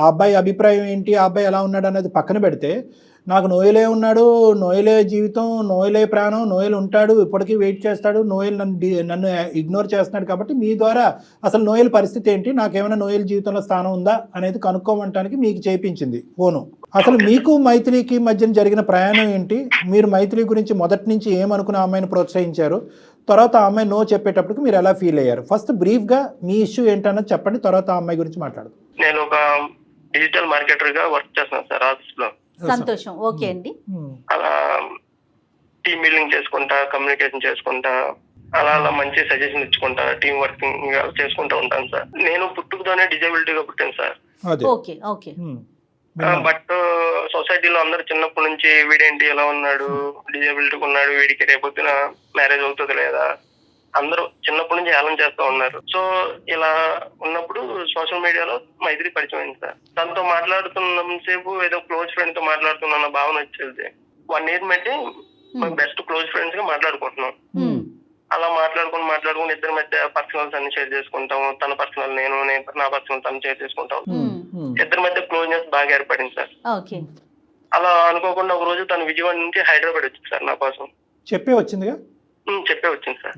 అబ్బాయి అభిప్రాయం ఏంటి, ఆ అబ్బాయి ఎలా ఉన్నాడు అనేది పక్కన పెడితే, నాకు నోయలే ఉన్నాడు, నోయలే జీవితం, నోయలే ప్రాణం, నోయలు ఉంటాడు, ఇప్పటికీ వెయిట్ చేస్తాడు, నోయలు నన్ను ఇగ్నోర్ చేస్తున్నాడు, కాబట్టి మీ ద్వారా అసలు నోయల పరిస్థితి ఏంటి, నాకేమైనా నోయల జీవితంలో స్థానం ఉందా అనేది కనుక్కోమంటానికి మీకు చేయించింది ఫోను. అసలు మీకు మైథిలికి మధ్యన జరిగిన ప్రయాణం ఏంటి, మీరు మైథిలి గురించి మొదటి నుంచి ఏమనుకుని ఆ అమ్మాయిని ప్రోత్సహించారు, తర్వాత ఆ అమ్మాయి నో చెప్పేటప్పటికి మీరు ఎలా ఫీల్ అయ్యారు? ఫస్ట్ బ్రీఫ్గా మీ ఇష్యూ ఏంటన్నది చెప్పండి, తర్వాత ఆ అమ్మాయి గురించి మాట్లాడదు. నేను ఒక డిజిటల్ మార్కెటర్ గా వర్క్ చేస్తున్నాను సార్ ఆఫీస్ లో. సంతోషం. ఓకే అండి. అలా టీమ్ బిల్డింగ్ చేసుకుంటా, కమ్యూనికేషన్ చేసుకుంటా, అలా మంచి సజెషన్ ఇచ్చుకుంటా, టీమ్ వర్కింగ్ చేసుకుంటా ఉంటాను సార్. నేను పుట్టుకతోనే డిజబిలిటీగా పుట్టాను సార్. Okay okay. బట్ సొసైటీలో అందరు చిన్నప్పటి నుంచి వీడేంటి ఎలా ఉన్నాడు, డిజబిలిటీగా ఉన్నాడు, వీడికి రేపొద్దున మ్యారేజ్ అవుతుంది లేదా, అందరూ చిన్నప్పటి నుంచి హేళన చేస్తూ ఉన్నారు. సో ఇలా ఉన్నప్పుడు సోషల్ మీడియాలో మైత్రి పరిచయం అయింది సార్. తనతో మాట్లాడుతున్నంతసేపు ఏదో క్లోజ్ ఫ్రెండ్ తో మాట్లాడుతున్న భావన వచ్చేది. 1 year మధ్య బెస్ట్ క్లోజ్ ఫ్రెండ్స్ గా మాట్లాడుకుంటున్నాం. అలా మాట్లాడుకుని ఇద్దరి మధ్య పర్సనల్స్ అన్ని షేర్ చేసుకుంటాము. తన పర్సనల్ నేను నా పర్సనల్ తను షేర్ చేసుకుంటాం. ఇద్దరి మధ్య క్లోజ్నెస్ బాగా ఏర్పడింది సార్. అలా అనుకోకుండా ఒక రోజు తను విజయవాడ నుంచి హైదరాబాద్ వచ్చింది సార్ నా కోసం. చెప్పే వచ్చింది సార్.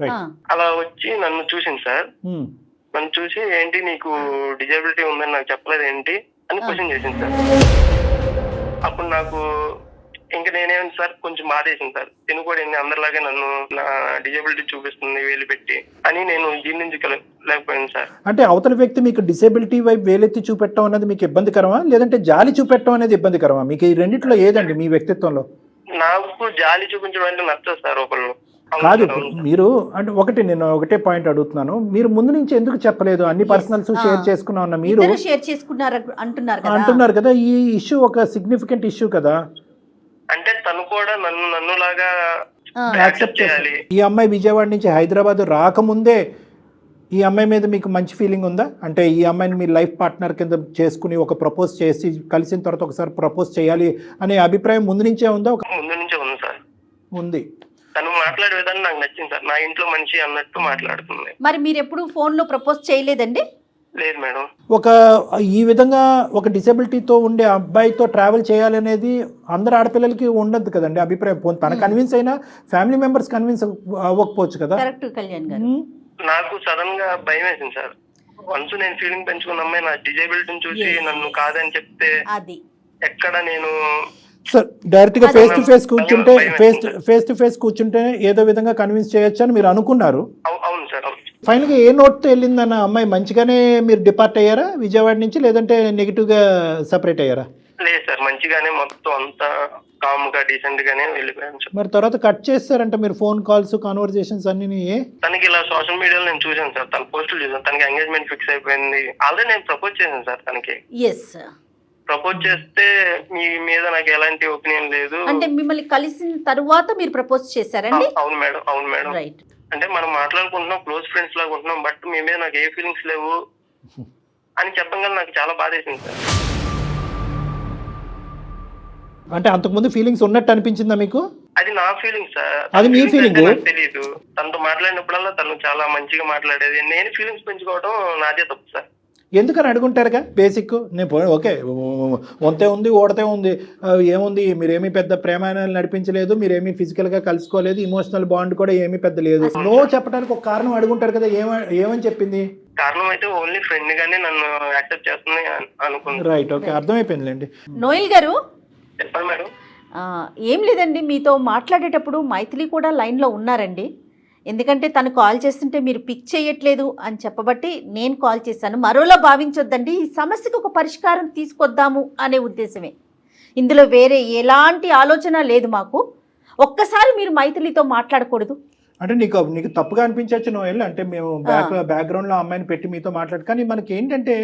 అలా వచ్చి నన్ను చూసింది సార్. నన్ను చూసి ఏంటి నీకు డిజబిలిటీ ఉందని నాకు చెప్పలేదు ఏంటి అని క్వశ్చన్ చేసింది సార్. అప్పుడు నాకు ఇంకా నేనేమి సార్ కొంచెం బాధేసింది సార్. తిను కూడా అందరిలాగే నన్ను నా డిజబిలిటీ చూపిస్తుంది వేలు పెట్టి అని నేను జీర్ణించలేకపోయాను సార్. అంటే అవతల వ్యక్తి మీకు డిసేబిలిటీ వైపు వేలెత్తి చూపెట్టడం అనేది మీకు ఇబ్బందికరమా, లేదంటే జాలి చూపెట్టడం అనేది ఇబ్బందికరమా? మీకు ఈ రెండిట్లో ఏదండి మీ వ్యక్తిత్వంలో? నాకు జాలి చూపించడం అంటే నచ్చదు సార్. ఒకళ్ళు కాదు, మీరు అంటే నేను ఒకటే పాయింట్ అడుగుతున్నాను, మీరు ముందు నుంచి ఎందుకు చెప్పలేదు? అన్ని పర్సనల్స్ షేర్ చేసుకున్నా మీరు షేర్ చేసుకున్నారు అంటున్నారు కదా, ఈ ఇష్యూ ఒక సిగ్నిఫికెంట్ ఇష్యూ కదా. అంటే తను కూడా నన్ను లాగా యాక్సెప్ట్ చేయాలి. ఈ అమ్మాయి విజయవాడ నుంచి హైదరాబాద్ రాకముందే ఈ అమ్మాయి మీద మీకు మంచి ఫీలింగ్ ఉందా? అంటే ఈ అమ్మాయిని మీ లైఫ్ పార్ట్నర్ కింద చేసుకుని ఒక ప్రపోజ్ చేసి కలిసిన తర్వాత ఒకసారి ప్రపోజ్ చేయాలి అనే అభిప్రాయం ముందు నుంచే ఉందా? ముందు నుంచే ఉంది సార్. ఉంది. తను మాట్లాడే విధానం నాకు నచ్చింది సార్. నా ఇంట్లో మనిషి అన్నట్టు మాట్లాడుతుంది. మరి మీరు ఎప్పుడు ఫోన్ లో ప్రపోజ్ చేయలేదండి? లేదు మేడం. ఈ విధంగా ఒక డిసేబిలిటీతో ఉండే అబ్బాయితో ట్రావెల్ చేయాలనేది అందరు ఆడపిల్లలకి ఉండదు కదండి అభిప్రాయం. తన కన్విన్స్ అయినా ఫ్యామిలీ మెంబర్స్ కన్విన్స్ అవ్వకపోవచ్చు కదా. కరెక్ట్ కళ్యాణ్ గారు. నాకు సడన్ గా భయం వేసింది సార్. వన్స్ నేను ఫీలింగ్ పెంచుకున్న అమ్మాయి నా డిజేబిలిటీని చూసి నన్ను కాదని చెప్తే అది ఎక్కడ నేను సార్ డైరెక్ట్ గా ఫేస్ టు ఫేస్ కూర్చుంటే ఏదో విధంగా కన్విన్స్ చేయొచ్చు అని మీరు అనుకున్నారు. అవును సార్. ఫైనల్ గా ఏ నోట్ తో వెళ్ళిందన్న అమ్మాయి మంచిగానే మీరు డిపార్ట్ అయ్యారా విజయవాడ నుంచి, లేదంటే నెగిటివ్ గా సెపరేట్ అయ్యారా? లేదు సార్, మంచిగానే మొత్తం అంతా కామ్ గా డీసెంట్ గానే వెళ్ళిపోయాను సార్. మరి తర్వాత కట్ చేస్తారంట మీరు ఫోన్ కాల్స్ కన్వర్సేషన్స్ అన్ని? తనకి ఇలా సోషల్ మీడియాలో నేను చూసాను సార్, తన పోస్టులు చూసాను. తనకి ఎంగేజ్మెంట్ ఫిక్స్ అయిపోయింది. ఆల్రెడీ నేను ప్రపోజ్ చేశాను సార్ తనకి. ప్రపోజ్ చేస్తే మీ మీద నాకు ఎలాంటి ఒపీనియన్ లేదు. అంటే మిమ్మల్ని కలిసిన తరువాత మీరు ప్రపోజ్ చేశారండి? అవును మేడం. రైట్. అంటే మనం మాట్లాడుకుంటున్నాం, క్లోజ్ ఫ్రెండ్స్ లాగా ఉంటున్నాం, బట్ మీ మీద నాకు ఏ ఫీలింగ్స్ లేవు అని చెప్పగానే నాకు చాలా బాధేసింది సార్. అంటే అంతకుముందు ఫీలింగ్స్ ఉన్నట్టు అనిపించిందా మీకు? అది నా ఫీలింగ్ సార్. అది మీ ఫీలింగ్? నాకు తెలియదు. తనతో మాట్లాడినప్పుడల్లా తను చాలా మంచిగా మాట్లాడేది. నేను ఫీలింగ్స్ పెంచుకోవడం నాదే తప్పు సార్. ఎందుకని అడుగుంటారుగా బేసిక్. నేను ఓకే వంతే ఉంది ఓడతే ఉంది ఏముంది, మీరేమీ పెద్ద ప్రేమాయణాలు నడిపించలేదు, మీరేమీ ఫిజికల్గా కలుసుకోలేదు, ఇమోషనల్ బాండ్ కూడా ఏమీ పెద్ద లేదు. నో చెప్పడానికి ఒక కారణం అడుగుంటారు కదా. ఏమని చెప్పింది? కారణం అయితే ఓన్లీ ఫ్రెండ్ గానే నన్ను యాక్సెప్ట్ చేస్తుంది అనుకున్నాను. Right, okay, అర్థమైపోయిందిలేండి. నోయల్ గారు చెప్పండి మేడం. ఏం లేదండి, మీతో మాట్లాడేటప్పుడు మైథిలి కూడా లైన్లో ఉన్నారండి. ఎందుకంటే తను కాల్ చేస్తుంటే మీరు పిక్ చేయట్లేదు అని చెప్పబట్టి నేను కాల్ చేశాను. మరోలా భావించొద్దండి, ఈ సమస్యకు ఒక పరిష్కారం తీసుకొద్దాము అనే ఉద్దేశమే. ఇందులో వేరే ఎలాంటి ఆలోచన లేదు మాకు. ఒక్కసారి మీరు మైథిలితో మాట్లాడకూడదు? అంటే నీకు తప్పుగా అనిపించవచ్చు నోయల్, అంటే మేము బ్యాక్గ్రౌండ్ లో అమ్మాయిని పెట్టి మీతో మాట్లాడు, కానీ మనకి ఏంటంటే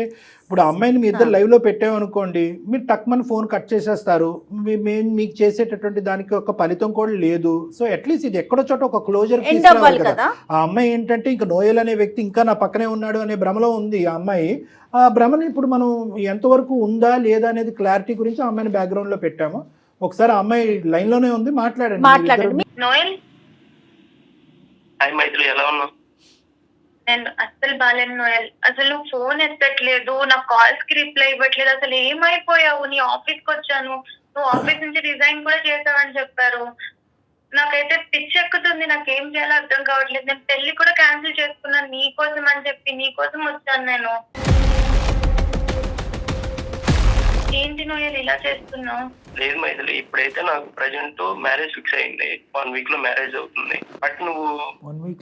ఇప్పుడు అమ్మాయిని మీ ఇద్దరు లైవ్ లో పెట్టామనుకోండి, మీరు టక్మని ఫోన్ కట్ చేసేస్తారు, మేము మీకు చేసేటటువంటి దానికి ఒక ఫలితం కూడా లేదు. సో అట్లీస్ట్ ఇది ఎక్కడో చోట ఒక క్లోజర్ తీసుకురావాలి కదా. ఆ అమ్మాయి ఏంటంటే ఇంకా నోయల్ అనే వ్యక్తి ఇంకా నా పక్కనే ఉన్నాడు అనే భ్రమలో ఉంది ఆ అమ్మాయి. ఆ భ్రమని ఇప్పుడు మనం ఎంతవరకు ఉందా లేదా అనేది క్లారిటీ గురించి ఆ అమ్మాయిని బ్యాక్గ్రౌండ్ లో పెట్టాము. ఒకసారి ఆ అమ్మాయి లైన్ లోనే ఉంది, మాట్లాడండి. నోయల్, హాయ్ మైత్రి, ఎలా ఉన్నావు? నేను అస్సలు బాలేను నోయల్. అసలు ఫోన్ ఎత్తట్లేదు, నా కాల్స్ కి రిప్లై ఇవ్వట్లేదు. అసలు ఏమైపోయావు? నీ ఆఫీస్ కి వచ్చాను, నువ్వు ఆఫీస్ నుంచి రిజైన్ కూడా చేసావని చెప్పారు. నాకైతే పిచ్చి ఎక్కుతుంది, నాకేం చేయాలో అర్థం కావట్లేదు. నేను పెళ్లి కూడా క్యాన్సిల్ చేసుకున్నాను నీకోసం అని చెప్పి, నీకోసం వచ్చాను నేను. ఏంటి నోయల్ ఇలా చేస్తున్నావు? లేదు మైథిలి, ఇప్పుడైతే నాకు ప్రజెంట్ మ్యారేజ్ ఫిక్స్ అయింది, 1 week లో మ్యారేజ్ అవుతుంది. బట్ నువ్వు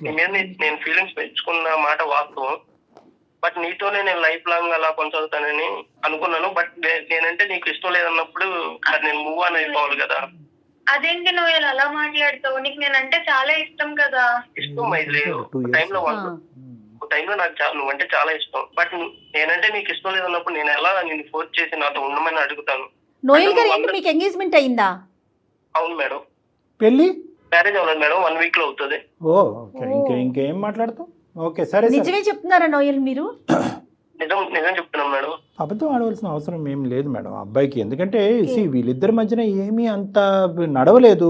నీ మీద నేను ఫీలింగ్స్ పెంచుకున్న మాట వాస్తవం. బట్ నీతోనే నేను లైఫ్ లాంగ్ అలా కొనసాగుతానని అనుకున్నాను. బట్ నేనంటే నీకు ఇష్టం లేదన్నప్పుడు మరి నేను మూవ్ ఆన్ అయిపోవాలి కదా. అదేంటి నోయల్ అలా మాట్లాడతావు? నీకు నేనంటే చాలా ఇష్టం కదా. ఇష్టం మైథిలి, టైంలో నాకు నువ్వంటే చాలా ఇష్టం. బట్ నేనంటే నీకు ఇష్టం లేదన్నప్పుడు నేను ఎలా నేను ఫోర్స్ చేసి నాతో ఉండమని అడుగుతాను. నోయల్ గారు ఏంటి, మీకు ఎంగేజ్మెంట్ అయిందా? అవును మేడం. పెళ్లి మ్యారేజ్ అవ్వలేదు మేడం, 1 week లో అవుతుంది. ఇంకేం మాట్లాడతాం? ఓకే సరే. నిజమే చెప్తున్నారా నోయల్ మీరు? నిజం చెప్తున్నాం మేడం. అబద్ధం ఆడవలసిన అవసరం ఏం లేదు మేడం అబ్బాయికి, ఎందుకంటే వీళ్ళిద్దరి మధ్యన ఏమీ అంత నడవలేదు.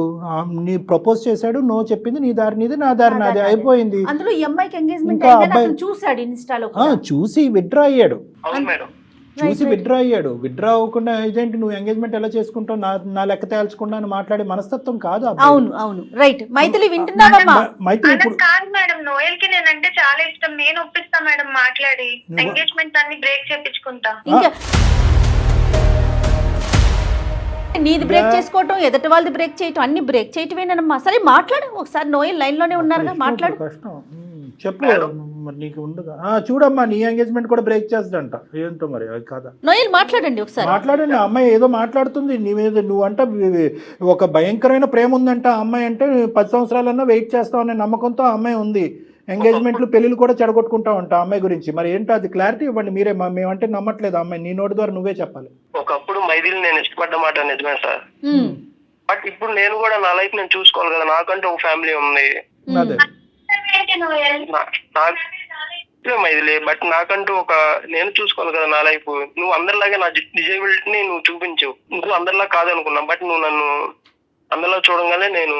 నీ ప్రపోజ్ చేశాడు, నో చెప్పింది, నీ దారి నీది, నా దారి నాది, అయిపోయింది. అందులో ఈ అమ్మాయికి ఎంగేజ్మెంట్ అయిందని చూసాడు ఇన్స్టాలో, చూసి విత్డ్రా అయ్యాడు. అవును మేడం. చూసి విత్డ్రా అయ్యాడు. విత్డ్రా అవ్వకుండా ఏజెంట్ నువ్వు ఎంగేజ్మెంట్ ఎలా చేసుకుంటావు, నా లెక్క తేల్చకుండా అని మాట్లాడే మనస్తత్వం కాదు. అవును రైట్. మైథిలి వింటున్నావమ్మా? మైథిలి ఇప్పుడు కాదు మేడం, నోయల్ కి నేనంటే చాలా ఇష్టం, నేను ఒప్పిస్తా మేడం మాట్లాడి ఎంగేజ్మెంట్ అన్ని బ్రేక్ చేపించుకుంటా. ఇంకా నీది బ్రేక్ చేసుకోవటం, ఎదుటి వాళ్ళది బ్రేక్ చేయటం, అన్ని బ్రేక్ చేయటమేనమ్మా. సరే మాట్లాడు ఒకసారి, నోయల్ లైన్ లోనే ఉన్నారుగా, మాట్లాడు. కష్టం చెప్పు మరి, నీకు ఉండదు. చూడమ్మా, నీ ఎంగేజ్మెంట్ కూడా బ్రేక్ చేస్తుందంట, ఏంటో మరి అది కాదా. నోయల్ మాట్లాడండి ఒకసారి, మాట్లాడండి. ఆ అమ్మాయి ఏదో మాట్లాడుతుంది నీ మీద, నువ్వంట ఒక భయంకరమైన ప్రేమ ఉందంట ఆ అమ్మాయి అంటే, 10 సంవత్సరాలన్నా వెయిట్ చేస్తావు అనే నమ్మకంతో ఆ అమ్మాయి ఉంది. ఎంగేజ్మెంట్లు పెళ్లిళ్ళు కూడా చెడగొట్టుకుంటా ఉంటా ఆ అమ్మాయి గురించి. మరి ఏంటో అది క్లారిటీ ఇవ్వండి మీరే, మేమంటే నమ్మట్లేదు ఆ అమ్మాయి, నీ నోటి ద్వారా నువ్వే చెప్పాలి. ఒకప్పుడు మైథిలి నేను ఇష్టపడ్డ మాట నిజమే సార్, బట్ ఇప్పుడు నేను కూడా నా లైఫ్ నేను చూసుకోవాలి కదా, నాకంటూ ఒక ఫ్యామిలీ ఉంది. అదే మైథిలి, బట్ నాకంటూ ఒక నేను చూసుకోవాలి కదా నా లైఫ్. నువ్వు అందరిలాగే నా డిజేబిలిటీని నువ్వు చూపించవు, నువ్వు అందరిలా కాదనుకున్నా, బట్ నువ్వు నన్ను అందరిలా చూడంగానే నేను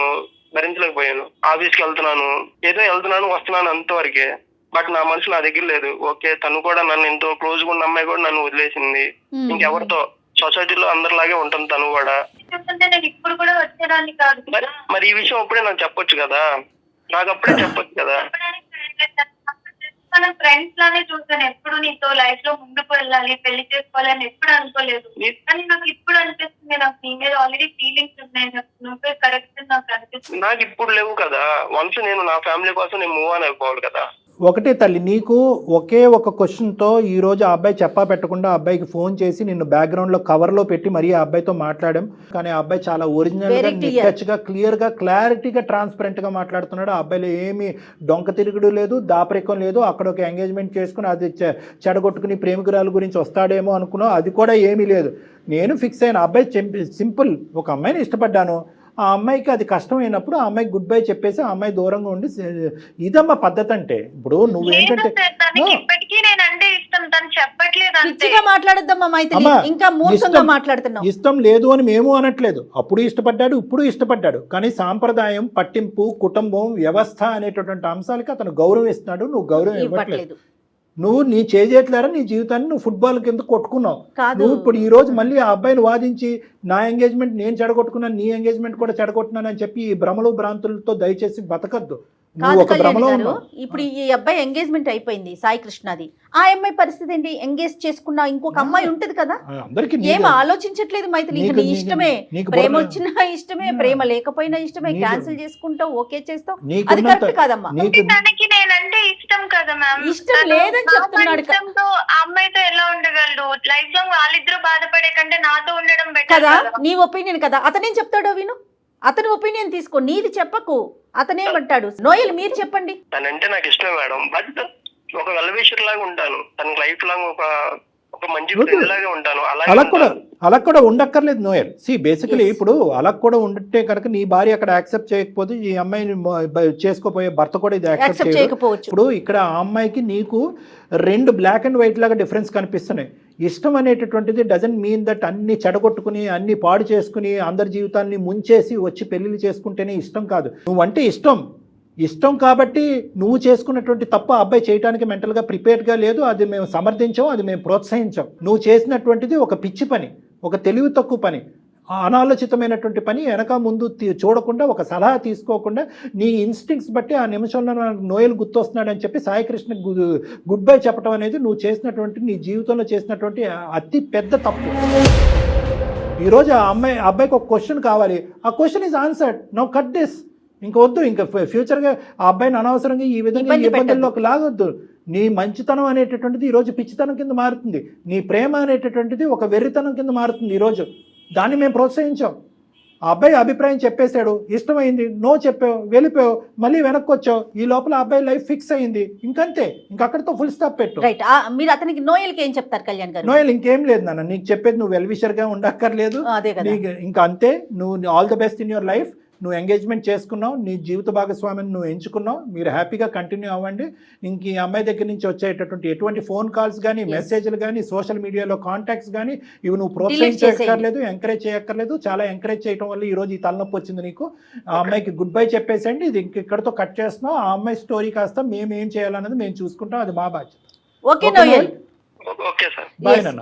భరించలేకపోయాను. ఆఫీస్కి వెళ్తున్నాను వస్తున్నాను అంతవరకే, బట్ నా మనసు నా దగ్గర లేదు. ఓకే, తను కూడా నన్ను ఎంతో క్లోజ్ గా ఉన్న అమ్మాయి కూడా నన్ను వదిలేసింది, ఇంకెవరితో సొసైటీలో అందరిలాగే ఉంటుంది తను కూడా. ఇప్పుడు కూడా వచ్చేదాన్ని కాదు. మరి ఈ విషయం అప్పుడే నాకు చెప్పొచ్చు కదా, నాకు అప్పుడే చెప్పొచ్చు కదా. మనం ఫ్రెండ్స్ లానే చూసాను, ఎప్పుడు నీతో లైఫ్ లో ముందుకు వెళ్ళాలి, పెళ్లి చేసుకోవాలని ఎప్పుడు అనుకోలేదు. కానీ నాకు ఇప్పుడు అనిపిస్తుంది, నాకు నీ మీద ఆల్రెడీ ఫీలింగ్స్ ఉన్నాయి, నువ్వే కరెక్ట్ నాకు అనిపిస్తుంది. నాకు ఇప్పుడు లేవు కదా, వన్స్ నేను నా ఫ్యామిలీ కోసం నేను మూవ్ ఆన్ అయిపోవాలి కదా. ఒకటే తల్లి, నీకు ఒకే ఒక క్వశ్చన్తో ఈరోజు ఆ అబ్బాయి చెప్పా పెట్టకుండా ఆ అబ్బాయికి ఫోన్ చేసి నిన్ను బ్యాక్గ్రౌండ్లో కవర్లో పెట్టి మరీ ఆ అబ్బాయితో మాట్లాడాం. కానీ ఆ అబ్బాయి చాలా ఒరిజినల్గా, నిక్కచ్చిగా, క్లియర్గా, క్లారిటీగా, ట్రాన్స్పరెంట్గా మాట్లాడుతున్నాడు. ఆ అబ్బాయిలో ఏమీ డొంక తిరుగుడు లేదు, దాపరికం లేదు. అక్కడ ఒక ఎంగేజ్మెంట్ చేసుకుని అది చెడగొట్టుకుని ప్రేమికురాల గురించి వస్తాడేమో అనుకున్నావు, అది కూడా ఏమీ లేదు. నేను ఫిక్స్ అయిన అబ్బాయి సింపుల్, ఒక అమ్మాయిని ఇష్టపడ్డాను, ఆ అమ్మాయికి అది కష్టమైనప్పుడు ఆ అమ్మాయికి గుడ్ బై చెప్పేసి ఆ అమ్మాయి దూరంగా ఉండి, ఇదమ్మా పద్ధతి అంటే. ఇప్పుడు నువ్వు ఏంటంటే ఇష్టం లేదు అని మేము అనట్లేదు, అప్పుడు ఇష్టపడ్డాడు, ఇప్పుడు ఇష్టపడ్డాడు. కానీ సాంప్రదాయం, పట్టింపు, కుటుంబం, వ్యవస్థ అనేటటువంటి అంశాలకి అతను గౌరవం ఇస్తున్నాడు, నువ్వు గౌరవం ఇవ్వట్లేదు. నువ్వు నీ చేజేట్లారా నీ జీవితాన్ని నువ్వు ఫుట్బాల్ కింద కొట్టుకున్నావు. నువ్వు ఇప్పుడు ఈ రోజు మళ్ళీ ఆ అబ్బాయిని వాదించి నా ఎంగేజ్మెంట్ నేను చెడగొట్టుకున్నాను, నీ ఎంగేజ్మెంట్ కూడా చెడగొట్టున్నాను అని చెప్పి ఈ భ్రమలు భ్రాంతులతో దయచేసి బతకద్దు. ఇప్పుడు ఈ అబ్బాయి ఎంగేజ్మెంట్ అయిపోయింది సాయి కృష్ణది, ఆ అమ్మాయి పరిస్థితి ఏంటి? ఎంగేజ్ చేసుకున్నా ఇంకొక అమ్మాయి ఉంటది కదా, ఏం ఆలోచించట్లేదు మైథిలి, నీ ఇష్టమే, ప్రేమ వచ్చినా ఇష్టమే, ప్రేమ లేకపోయినా ఇష్టమే, క్యాన్సిల్ చేసుకుంటావు, ఓకే చేస్తావు, అది కరెక్ట్ కాదమ్మా. ఇష్టం కదా మ్యామ్, ఇష్టం లేదని చెప్తున్నాడు అమ్మాయితో ఎలా ఉండగలడు? లైఫ్ లాంగ్ వాళ్ళిద్దరూ బాధపడే కంటే నాతో ఉండడం బెటర్ కదా, నీ ఒపీనియన్ కదా. అతనేం చెప్తాడో విను. అతని ఒపీనియన్ తీసుకో, నీది చెప్పకు. అతనేమంటాడు? నోయల్ మీరు చెప్పండి. తనంటే నాకు ఇష్టమే మేడం, బట్ ఒక వెల్విషర్ లాగా ఉంటాను, తన లైఫ్ లాంగ్ ఒక మంచి ఫ్రెండ్ లాగా ఉంటాను. అలా కూడా ఉండక్కర్లేదు నోయల్. బేసికలీ ఇప్పుడు అలా కూడా ఉంటే కనుక నీ భార్య అక్కడ యాక్సెప్ట్ చేయకపోతే ఈ అమ్మాయిని చేసుకోపోయే భర్త కూడా ఇది యాక్సెప్ట్ చేయకపోవచ్చు. ఇప్పుడు ఇక్కడ ఆ అమ్మాయికి నీకు 2 బ్లాక్ అండ్ వైట్ లాగా డిఫరెన్స్ కనిపిస్తున్నాయి. ఇష్టం అనేటటువంటిది డజంట్ మీన్ దట్ అన్ని చెడగొట్టుకుని అన్ని పాడు చేసుకుని అందరి జీవితాన్ని ముంచేసి వచ్చి పెళ్లిళ్ళు చేసుకుంటేనే ఇష్టం కాదు. నువ్వంటే ఇష్టం కాబట్టి నువ్వు చేసుకున్నటువంటి తప్పు అబ్బాయి చేయడానికి మెంటల్గా ప్రిపేర్డ్గా లేదు. అది మేము సమర్థించాం, అది మేము ప్రోత్సహించాం. నువ్వు చేసినటువంటిది ఒక పిచ్చి పని, ఒక తెలివి తక్కువ పని, అనాలోచితమైనటువంటి పని. వెనక ముందు చూడకుండా, ఒక సలహా తీసుకోకుండా నీ ఇన్స్టింక్ట్స్ బట్టి ఆ నిమిషంలో నోయల్ గుర్తొస్తున్నాడు అని చెప్పి సాయికృష్ణ గుడ్ బై చెప్పడం అనేది నువ్వు చేసినటువంటి, నీ జీవితంలో చేసినటువంటి అతి పెద్ద తప్పు. ఈరోజు ఆ అబ్బాయికి ఒక క్వశ్చన్ కావాలి, ఆ question is answered. Now cut this. ఇంకొద్దు, ఇంకా ఫ్యూచర్గా ఆ అబ్బాయిని అనవసరంగా ఈ విధంగా ఇబ్బందుల్లోకి లాగొద్దు. నీ మంచితనం అనేటటువంటిది ఈరోజు పిచ్చితనం కింద మారుతుంది. నీ ప్రేమ అనేటటువంటిది ఒక వెర్రితనం కింద మారుతుంది ఈరోజు. దాన్ని మేము ప్రోత్సహించాం. ఆ అబ్బాయి అభిప్రాయం చెప్పేశాడు, ఇష్టమైంది, నో చెప్పావు, వెళ్ళిపోయావు, మళ్ళీ వెనక్కి వచ్చావు. ఈ లోపల ఆ అబ్బాయి లైఫ్ ఫిక్స్ అయింది, ఇంకంతే, ఇంకక్కడితో ఫుల్ స్టాప్ పెట్టు. రైట్. మీరు అతనికి నోయల్కి ఏం చెప్తారు కళ్యాణ్ గారు? నోయల్ ఇంకేం లేదు నాన్న, నీకు చెప్పేది నువ్వు వెల్విషర్గా ఉండక్కర్లేదు. ఇంకా అంతే, నువ్వు all the best in your life. నువ్వు ఎంగేజ్మెంట్ చేసుకున్నావు, నీ జీవిత భాగస్వామిని నువ్వు ఎంచుకున్నావు, మీరు హ్యాపీగా కంటిన్యూ అవ్వండి. ఇంక ఈ అమ్మాయి దగ్గర నుంచి వచ్చేటటువంటి ఎటువంటి ఫోన్ కాల్స్ కానీ, మెసేజ్లు కానీ, సోషల్ మీడియాలో కాంటాక్ట్స్ కానీ ఇవి నువ్వు ప్రోత్సహించక్కర్లేదు, ఎంకరేజ్ చేయక్కర్లేదు. చాలా ఎంకరేజ్ చేయడం వల్ల ఈరోజు ఈ తలనొప్పి వచ్చింది నీకు. ఆ అమ్మాయికి గుడ్ బై చెప్పేసండి, ఇది ఇక్కడితో కట్ చేస్తున్నాం. ఆ అమ్మాయి స్టోరీ కాస్త మేము ఏం చేయాలన్నది మేము చూసుకుంటాం, అది మా బాధ్యత. Okay Noel, okay sir.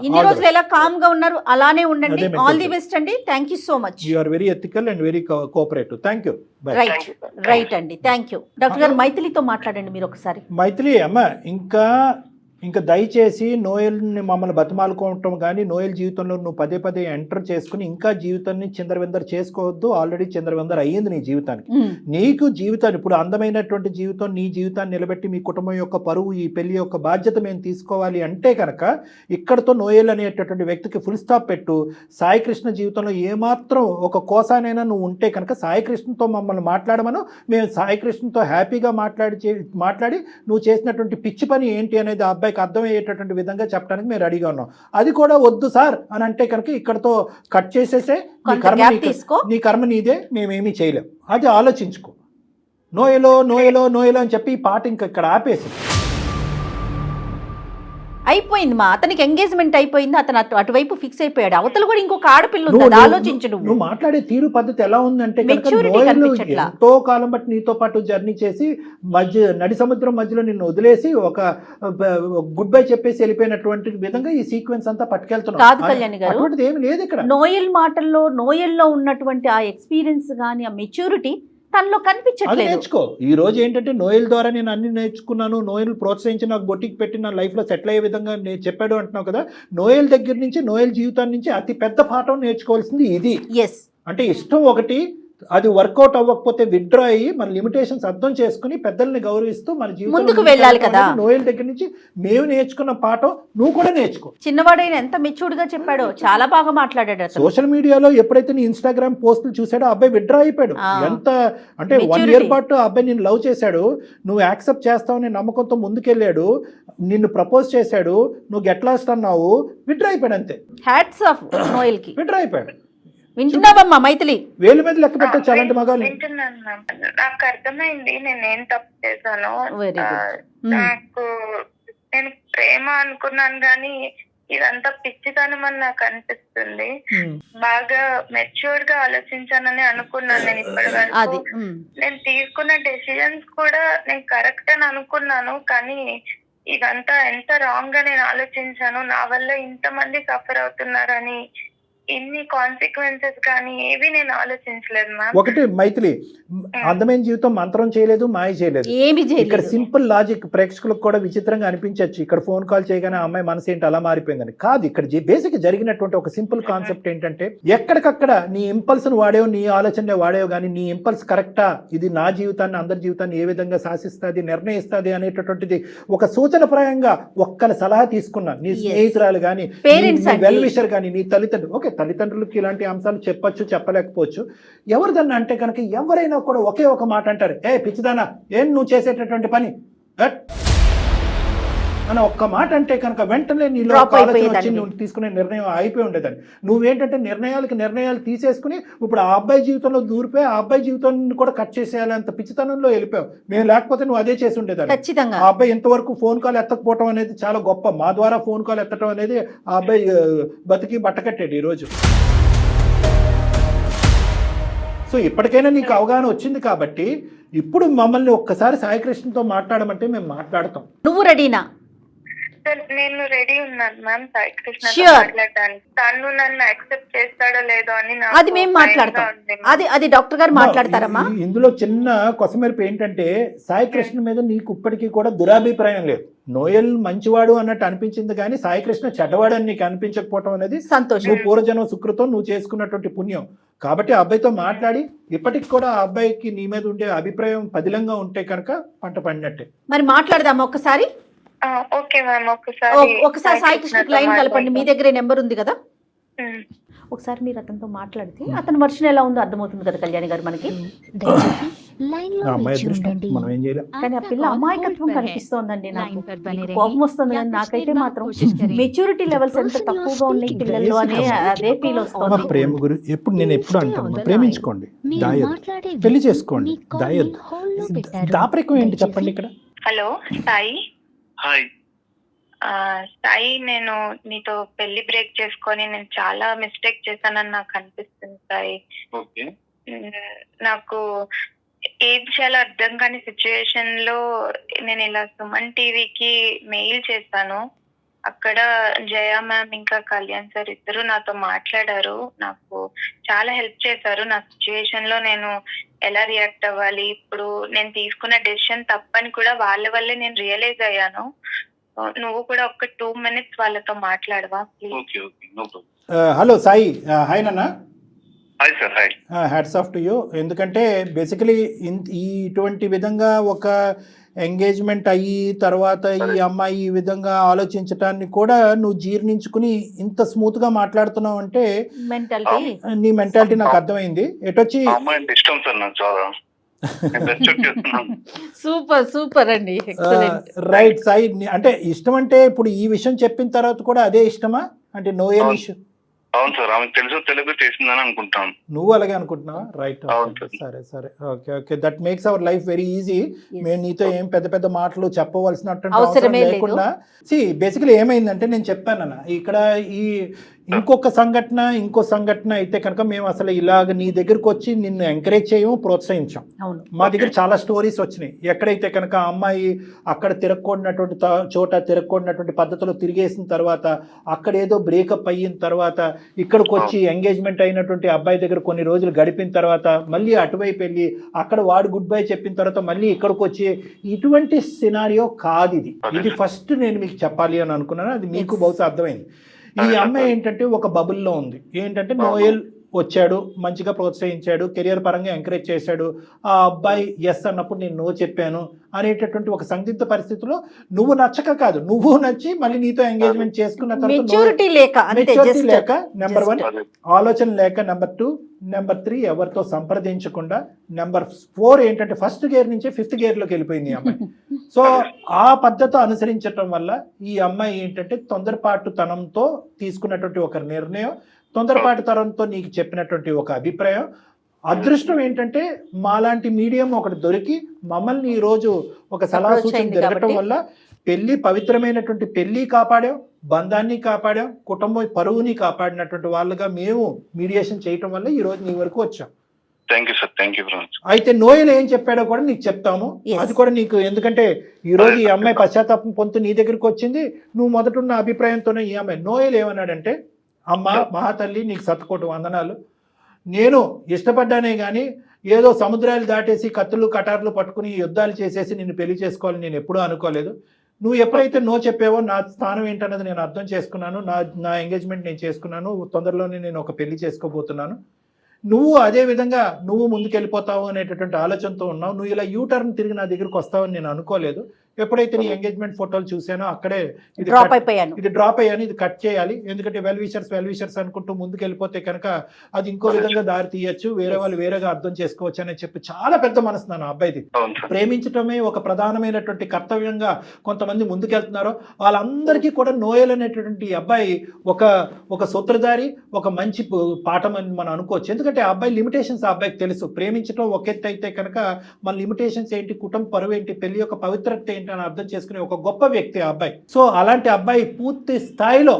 ఇన్ని రోజులు ఎలా కామ్ గా ఉన్నారు అలానే ఉండండి. ఆల్ ది బెస్ట్ అండి. Thank you so much. You are very ethical and very cooperative. Thank you. Right అండి, థ్యాంక్ యూ. డాక్టర్ గారు మైథిలితో మాట్లాడండి మీరు ఒకసారి. మైథిలి అమ్మ, ఇంకా దయచేసి నోయల్ని మమ్మల్ని బతిమాలుకోవటం కానీ, నోయల్ జీవితంలో నువ్వు పదే పదే ఎంటర్ చేసుకుని ఇంకా జీవితాన్ని చిందరవిందర చేసుకోవద్దు. ఆల్రెడీ చిందరవిందర అయ్యింది నీ జీవితానికి. నీకు జీవితాన్ని ఇప్పుడు అందమైనటువంటి జీవితం, నీ జీవితాన్ని నిలబెట్టి మీ కుటుంబం యొక్క పరువు, ఈ పెళ్లి యొక్క బాధ్యత మేము తీసుకోవాలి అంటే కనుక ఇక్కడతో నోయల్ అనేటటువంటి వ్యక్తికి ఫుల్ స్టాప్ పెట్టు. సాయికృష్ణ జీవితంలో ఏమాత్రం ఒక కోసానైనా నువ్వు ఉంటే కనుక సాయికృష్ణతో మమ్మల్ని మాట్లాడమను. మేము సాయికృష్ణతో హ్యాపీగా మాట్లాడి నువ్వు చేసినటువంటి పిచ్చి పని ఏంటి అనేది ఆ అబ్బాయికి అర్థమయ్యేటటువంటి విధంగా చెప్పడానికి మేము రెడీగా ఉన్నాం. అది కూడా వద్దు సార్ అని అంటే కనుక ఇక్కడతో కట్ చేసేసే, నీ కర్మ నీదే, మేమేమీ చేయలేం. అది ఆలోచించుకో. నోయలో అని చెప్పి ఈ పాట ఇంకా ఇక్కడ ఆపేసి అయిపోయింది. అతనికి ఎంగేజ్మెంట్ అయిపోయింది, అతను అటువైపు ఫిక్స్ అయిపోయాడు. అవతల కూడా ఇంకొక ఆడపిల్ల ఉంది, ఆలోచించు. నువ్వు మాట్లాడే తీరు పద్ధతి ఎలా ఉందంటే ఎంతో కాలం బట్టి నీతో పాటు జర్నీ చేసి నడి సముద్రం మధ్యలో నిన్ను వదిలేసి ఒక గుడ్ బై చెప్పేసి వెళ్ళిపోయినటువంటి విధంగా ఈ సీక్వెన్స్ అంతా పట్టుకెళ్తున్నావు. కాదు కళ్యాణ్ గారు, అటువంటిది ఏమి లేదు ఇక్కడ. నోయల్ మాటల్లో, నోయల్లో ఉన్నటువంటి ఆ ఎక్స్పీరియన్స్ కానీ, ఆ మెచ్యూరిటీ తనలో కనిపించట్లేదు. నేర్చుకో. ఈ రోజు ఏంటంటే నోయల్ ద్వారా నేను అన్ని నేర్చుకున్నాను, నోయల్ ప్రోత్సహించి నాకు బొట్టికి పెట్టి నా లైఫ్లో సెటిల్ అయ్యే విధంగా నేను చెప్పాడు అంటున్నావు కదా. నోయల్ దగ్గర నుంచి, నోయల్ జీవితాన్ని నుంచి అతి పెద్ద పాఠం నేర్చుకోవాల్సింది ఇది. అంటే ఇష్టం ఒకటి, అది వర్కౌట్ అవ్వకపోతే విత్డ్రా అయ్యి మన లిమిటేషన్స్ అర్థం చేసుకుని పెద్దల్ని గౌరవిస్తూ మన జీవితంలో వెళ్ళాలి కదా. నోయల్ దగ్గర నుంచి మేము నేర్చుకున్న పాఠం నువ్వు కూడా నేర్చుకో. చిన్నవాడైన ఎంత మెచ్యూర్డ్ గా చెప్పాడో, చాలా బాగా మాట్లాడాడు. సోషల్ మీడియాలో ఎప్పుడైతే నీ ఇన్స్టాగ్రామ్ పోస్టులు చూసాడో అబ్బాయి విత్డ్రా అయిపోయాడు. ఎంత అంటే 1 ఇయర్ పాటు అబ్బాయి నిన్ను లవ్ చేశాడు, నువ్వు యాక్సెప్ట్ చేస్తావని నమ్మకంతో ముందుకెళ్ళాడు, నిన్ను ప్రపోజ్ చేశాడు, నువ్వు గెట్ లాస్ట్ అన్నావు, విత్డ్రా అయిపోయాడు అంతే. హ్యాట్స్ ఆఫ్ నోయల్ కి. విత్డ్రా అయిపోయాడు. వింటున్నావమ్మా మైథిలి? వేలు మీద లెక్క పెట్టచ్చు అలాంటి మగాళ్ళు. వింటున్నాను మ్యామ్. నాకు అర్థమైంది నేనేం తప్పు చేశాను. నేను ప్రేమ అనుకున్నాను కానీ ఇదంతా పిచ్చితనం అని నాకు అనిపిస్తుంది. బాగా మెచ్యూర్ గా ఆలోచించానని అనుకున్నాను నేను ఇప్పటి వరకు. నేను తీసుకున్న డెసిజన్స్ కూడా నేను కరెక్ట్ అని అనుకున్నాను, కానీ ఇదంతా ఎంత రాంగ్ గా నేను ఆలోచించాను. నా వల్ల ఇంతమంది సఫర్ అవుతున్నారని, ఇన్ని కాన్సిక్వెన్సెస్ కానీ ఏవి నేను ఆలోచించలేదు మ్యామ్. ఒకటి మైథిలి, అందమైన జీవితం మంత్రం చేయలేదు, మాయ చేయలేదు. ఇక్కడ సింపుల్ లాజిక్ ప్రేక్షకులకు కూడా విచిత్రంగా అనిపించవచ్చు. ఇక్కడ ఫోన్ కాల్ చేయగానే అమ్మాయి మనసు ఏంటి అలా మారిపోయిందని కాదు. ఇక్కడ బేసిక్ జరిగినటువంటి ఒక సింపుల్ కాన్సెప్ట్ ఏంటంటే, ఎక్కడికక్కడ నీ ఇంపల్స్ ను వాడేవు, నీ ఆలోచన వాడేవు, కానీ నీ ఇంపల్స్ కరెక్టా, ఇది నా జీవితాన్ని, అందరి జీవితాన్ని ఏ విధంగా శాసిస్తుంది, నిర్ణయిస్తుంది అనేటటువంటిది ఒక సూచనప్రాయంగా ఒక్కరి సలహా తీసుకున్నా, నీ స్నేహితురాలు కానీ, నీ వెల్ విషర్ కానీ, నీ తల్లిదండ్రులు, ఓకే తల్లిదండ్రులకి ఇలాంటి అంశాలు చెప్పచ్చు, చెప్పలేకపోవచ్చు. ఎవరిదన్నా అంటే కనుక ఎవరైనా కూడా ఒకే ఒక మాట అంటారు, ఏ పిచ్చిదానా ఏం నువ్వు చేసేటటువంటి పని అని ఒక్క మాట అంటే కనుక వెంటనే నీలో ఆలోచన వచ్చి నువ్వు తీసుకునే నిర్ణయం అయిపోయి ఉండేదని. నువ్వేంటంటే నిర్ణయాలు తీసేసుకుని ఇప్పుడు ఆ అబ్బాయి జీవితంలో దూరిపోయి ఆ అబ్బాయి జీవితాన్ని కూడా కట్ చేసేయాలంత పిచ్చితనంలో వెళ్ళిపోయావు. మేము లేకపోతే నువ్వు అదే చేసి ఉండేదాన్ని. ఆ అబ్బాయి ఇంతవరకు ఫోన్ కాల్ ఎత్తకపోవటం అనేది చాలా గొప్ప. మా ద్వారా ఫోన్ కాల్ ఎత్తడం అనేది ఆ అబ్బాయి బతికి బట్టకట్టాడు ఈరోజు. సో ఇప్పటికైనా నీకు అవగాహన వచ్చింది కాబట్టి ఇప్పుడు మమ్మల్ని ఒక్కసారి సాయికృష్ణతో మాట్లాడమంటే మేము మాట్లాడతాం. నువ్వు రెడీనా? నేను రెడీ ఉన్నాను మ్యామ్ సాయికృష్ణ మాట్లాడడానికి. తను నన్ను యాక్సెప్ట్ చేస్తాడో లేదో అని అది మేము మాట్లాడతాం. అది డాక్టర్ గారు మాట్లాడతారమ్మా. ఇందులో చిన్న కొసమెరుపు ఏంటంటే సాయికృష్ణ మీద నీకు ఇప్పటికీ కూడా దురాభిప్రాయం లేదు. నోయల్ మంచివాడు అన్నట్టు అనిపించింది కానీ సాయికృష్ణ చెడ్డవాడు అని నీకు అనిపించకపోవడం అనేది సంతోషం. నువ్వు పూర్వజన్మ సుకృతం, నువ్వు చేసుకున్నటువంటి పుణ్యం. కాబట్టి ఆ అబ్బాయితో మాట్లాడి ఇప్పటికి కూడా ఆ అబ్బాయికి నీ మీద ఉండే అభిప్రాయం పదిలంగా ఉంటే కనుక పంట పడినట్టే. మరి మాట్లాడదామా ఒకసారి? ఓకే మ్యామ్, ఒకసారి సాయికృష్ణకి లైన్ కలపండి. మీ దగ్గర నెంబర్ ఉంది కదా, ఒకసారి మీరు అతనితో మాట్లాడితే అతని వర్షన్ ఎలా ఉందో అర్థమవుతుంది కదా కళ్యాణి గారు మనకి. కానీ ఆ పిల్ల అమాయకత్వం కనిపిస్తోందండి. నాకు కోపం వస్తుంది కానీ నాకైతే మాత్రం మెచ్యూరిటీ లెవెల్స్ ఎంత తక్కువగా ఉన్నాయి పిల్లల్లో అనే అదే ఫీల్ వస్తుంది. ప్రేమ గురి ఎప్పుడు నేను ఎప్పుడు అంటాను, ప్రేమించుకోండి, దాయద్దు, పెళ్లి చేసుకోండి, దాయద్దు. దాపరికం ఏంటి చెప్పండి ఇక్కడ. హలో సాయి. హాయ్ సాయి, నేను నీతో పెళ్లి బ్రేక్ చేసుకొని నేను చాలా మిస్టేక్ చేశానని నాకు అనిపిస్తుంది సాయి. ఓకే. నాకు ఏం చేయాలో అర్థం కాని సిచ్యువేషన్ లో నేను ఇలా సుమన్ టీవీకి మెయిల్ చేశాను. అక్కడ జయ మ్యామ్ ఇంకా కళ్యాణ్ సార్ ఇద్దరు నాతో మాట్లాడారు, నాకు చాలా హెల్ప్ చేశారు. నా సిచ్యువేషన్ లో నేను ఎలా రియాక్ట్ అవ్వాలి, ఇప్పుడు నేను తీసుకున్న డెసిషన్ తప్పని కూడా వాళ్ళ వల్లే నేను రియలైజ్ అయ్యాను. నువ్వు కూడా ఒక 2 minutes వాళ్ళతో మాట్లాడవా ప్లీజ్? హలో సాయి. హాయ్ నాన్న. Hi sir. Hi. Hats off to you. ఎందుకంటే బేసికలీ ఇటువంటి విధంగా ఒక ఎంగేజ్మెంట్ అయ్యి తర్వాత ఈ అమ్మాయి ఈ విధంగా ఆలోచించటాన్ని కూడా నువ్వు జీర్ణించుకుని ఇంత స్మూత్ గా మాట్లాడుతున్నావు అంటే నీ మెంటాలిటీ నాకు అర్థమైంది. ఎటొచ్చి ఇష్టం సార్ నాకు చాలా. సూపర్ అండి. రైట్ సాయి. అంటే ఇష్టం అంటే ఇప్పుడు ఈ విషయం చెప్పిన తర్వాత కూడా అదే ఇష్టమా అంటే నో ఎన్ ఇష్యూ? అవును సార్, ఆమె తెలుగు చేసిందని అనుకుంటాను. నువ్వు అలాగే అనుకుంటున్నావా? రైట్. సరే. Okay. That makes our life very easy. మేము నీతో ఏం పెద్ద మాటలు చెప్పవలసినటువంటి అవసరం లేకుండా. బేసికలీ ఏమైందంటే నేను చెప్పానన్న ఇక్కడ ఇంకో సంఘటన అయితే కనుక మేము అసలు ఇలాగ నీ దగ్గరకు వచ్చి నిన్ను ఎంకరేజ్ చేయము, ప్రోత్సహించాం. మా దగ్గర చాలా స్టోరీస్ వచ్చినాయి. ఎక్కడైతే కనుక అమ్మాయి అక్కడ తిరగకూడనటువంటి చోట తిరగకూడనటువంటి పద్ధతిలో తిరిగేసిన తర్వాత అక్కడ ఏదో బ్రేకప్ అయిన తర్వాత ఇక్కడికి వచ్చి ఎంగేజ్మెంట్ అయినటువంటి అబ్బాయి దగ్గర కొన్ని రోజులు గడిపిన తర్వాత మళ్ళీ అటువైపు వెళ్ళి అక్కడ వాడు గుడ్ బై చెప్పిన తర్వాత మళ్ళీ ఇక్కడికి వచ్చి ఇటువంటి సినారియో కాదు ఇది ఫస్ట్ నేను మీకు చెప్పాలి అని అనుకున్నాను. అది మీకు బహుశా అర్థమైంది. ఈ అమ్మాయి ఏంటంటే ఒక బబుల్లో ఉంది. ఏంటంటే నోయల్ వచ్చాడు, మంచిగా ప్రోత్సహించాడు, కెరియర్ పరంగా ఎంకరేజ్ చేశాడు. ఆ అబ్బాయి ఎస్ అన్నప్పుడు నేను నో చెప్పాను అనేటటువంటి ఒక సందిగ్ధ పరిస్థితిలో నువ్వు నచ్చక కాదు, నువ్వు నచ్చి మళ్ళీ నీతో ఎంగేజ్మెంట్ చేసుకున్న తర్వాత మెచ్యూరిటీ లేక నెంబర్ 1, ఆలోచన లేక నెంబర్ 2, నెంబర్ 3 ఎవరితో సంప్రదించకుండా, నెంబర్ 4 ఏంటంటే ఫస్ట్ గేర్ నుంచి 5th గేర్లోకి వెళ్ళిపోయింది ఈ అమ్మాయి. సో ఆ పద్ధతి అనుసరించటం వల్ల ఈ అమ్మాయి ఏంటంటే తొందరపాటుతనంతో తీసుకున్నటువంటి ఒక నిర్ణయం, తొందరపాటుతనంతో నీకు చెప్పినటువంటి ఒక అభిప్రాయం. అదృష్టం ఏంటంటే మాలాంటి మీడియం ఒకటి దొరికి మమ్మల్ని ఈ రోజు ఒక సలహా సూచన జరగటం వల్ల పవిత్రమైనటువంటి పెళ్లి కాపాడాం, బంధాన్ని కాపాడాం, కుటుంబ పరువుని కాపాడినటువంటి వాళ్ళుగా మేము మీడియేషన్ చేయటం వల్ల ఈ రోజు నీ వరకు వచ్చాం. అయితే నోయల్ ఏం చెప్పాడో కూడా నీకు చెప్తాము. అది కూడా నీకు, ఎందుకంటే ఈ రోజు ఈ అమ్మాయి పశ్చాత్తాపం పొందుతూ నీ దగ్గరికి వచ్చింది. నువ్వు మొదటున్న అభిప్రాయంతోనే ఈ అమ్మాయి. నోయల్ ఏమన్నాడంటే, అమ్మ మహాతల్లి నీకు శతకోటి వందనాలు, నేను ఇష్టపడ్డానే కానీ ఏదో సముద్రాలు దాటేసి కత్తులు కటార్లు పట్టుకుని యుద్ధాలు చేసేసి నిన్ను పెళ్లి చేసుకోవాలని నేను ఎప్పుడూ అనుకోలేదు. నువ్వు ఎప్పుడైతే నో చెప్పావో నా స్థానం ఏంటన్నది నేను అర్థం చేసుకున్నాను. నా ఎంగేజ్మెంట్ నేను చేసుకున్నాను, తొందరలోనే నేను ఒక పెళ్లి చేసుకోబోతున్నాను. నువ్వు అదే విధంగా నువ్వు ముందుకెళ్ళిపోతావు అనేటటువంటి ఆలోచనతో ఉన్నావు. నువ్వు ఇలా యూటర్న్ తిరిగి నా దగ్గరికి వస్తావని నేను అనుకోలేదు. ఎప్పుడైతే నీ ఎంగేజ్మెంట్ ఫోటోలు చూసానో అక్కడే ఇది డ్రాప్ అయిపోయాను. ఇది డ్రాప్ అయ్యాను, ఇది కట్ చేయాలి, ఎందుకంటే వెల్ విషర్స్ అనుకుంటూ ముందుకు వెళ్ళిపోతే కనుక అది ఇంకో విధంగా దారి తీయచ్చు, వేరే వాళ్ళు వేరేగా అర్థం చేసుకోవచ్చు అని చెప్పి చాలా పెద్ద మనసు నా అబ్బాయిది. ప్రేమించటమే ఒక ప్రధానమైనటువంటి కర్తవ్యంగా కొంతమంది ముందుకెళ్తున్నారో వాళ్ళందరికీ కూడా నోయల్ అనేటువంటి అబ్బాయి ఒక సూత్రధారి, ఒక మంచి పాఠం అని మనం అనుకోవచ్చు. ఎందుకంటే ఆ అబ్బాయి లిమిటేషన్స్ ఆ అబ్బాయికి తెలుసు. ప్రేమించడం ఒక ఎత్తు అయితే కనుక మన లిమిటేషన్స్ ఏంటి, కుటుంబ పరువు ఏంటి, పెళ్లి యొక్క పవిత్రత ఏంటి అని అర్థం చేసుకునే ఒక గొప్ప వ్యక్తి ఆ అబ్బాయి. సో అలాంటి అబ్బాయి పూర్తి స్థాయిలో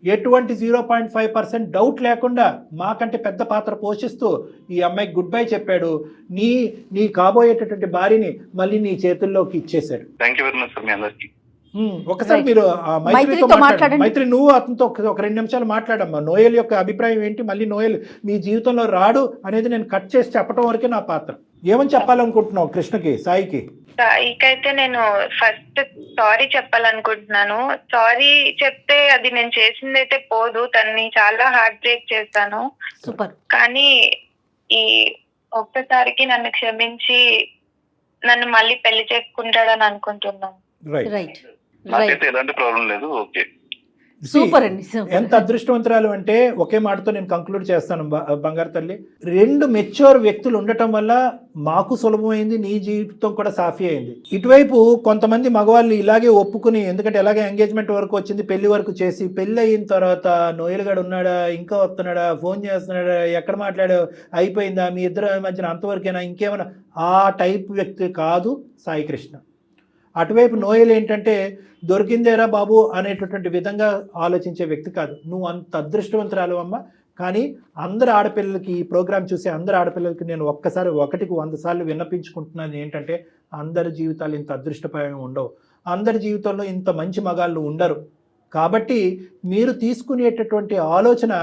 ఎటువంటి 0.5% డౌట్ లేకుండా మాకంటే పెద్ద పాత్ర పోషిస్తూ ఈ అమ్మాయికి గుడ్ బై చెప్పాడు. నీ కాబోయేటటువంటి భార్యని మళ్ళీ నీ చేతుల్లోకి ఇచ్చేశాడు. Thank you very much sir మీ అందరికీ. ఒకసారి మీరు మైత్రితో మాట్లాడండి. మైత్రి, నువ్వు అతనితో ఒక 2 నిమిషాలు మాట్లాడమ్మా. నోయల్ యొక్క అభిప్రాయం ఏంటి, మళ్ళీ నోయల్ మీ జీవితంలో రాడు అనేది నేను కట్ చేసి చెప్పడం వరకే నా పాత్ర. ఏమని చెప్పాలనుకుంటున్నావు కృష్ణకి, సాయికి? సాయికైతే నేను ఫస్ట్ సారీ చెప్పాలనుకుంటున్నాను. సారీ చెప్తే అది నేను చేసింది అయితే పోదు, తన్ని చాలా హార్ట్ బ్రేక్ చేశాను. సూపర్. కానీ ఈ ఒక్కసారికి నన్ను క్షమించి నన్ను మళ్ళీ పెళ్లి చేసుకుంటాడని అనుకుంటున్నాను. రైట్. నాకైతే ఎలాంటి ప్రాబ్లం లేదు. ఓకే, సూపర్ అండి. ఎంత అదృష్టవంతురాలు అంటే ఒకే మాటతో నేను కంక్లూడ్ చేస్తాను బంగారు తల్లి. 2 మెచ్యూర్ వ్యక్తులు ఉండటం వల్ల మాకు సులభమైంది, నీ జీవితం కూడా సాఫీ అయింది. ఇటువైపు కొంతమంది మగవాళ్ళు ఇలాగే ఒప్పుకుని, ఎందుకంటే ఎలాగే ఎంగేజ్మెంట్ వరకు వచ్చింది, పెళ్లి వరకు చేసి పెళ్లి అయిన తర్వాత నోయల్ గడు ఉన్నాడా, ఇంకా వస్తున్నాడా, ఫోన్ చేస్తున్నాడా, ఎక్కడ మాట్లాడా, అయిపోయిందా, మీ ఇద్దరు మధ్యన అంతవరకైనా, ఇంకేమైనా, ఆ టైప్ వ్యక్తి కాదు సాయి కృష్ణ. అటువైపు నోయల్ ఏంటంటే దొరికిందేరా బాబు అనేటటువంటి విధంగా ఆలోచించే వ్యక్తి కాదు. నువ్వు అంత అదృష్టవంతురాలు అమ్మ. కానీ అందరు ఆడపిల్లలకి, ఈ ప్రోగ్రాం చూసే అందరు ఆడపిల్లలకి నేను ఒకటికి 100 సార్లు విన్నపించుకుంటున్నాను ఏంటంటే, అందరి జీవితాలు ఇంత అదృష్టపరంగా ఉండవు, అందరి జీవితంలో ఇంత మంచి మగాళ్ళు ఉండరు. కాబట్టి మీరు తీసుకునేటటువంటి ఆలోచన,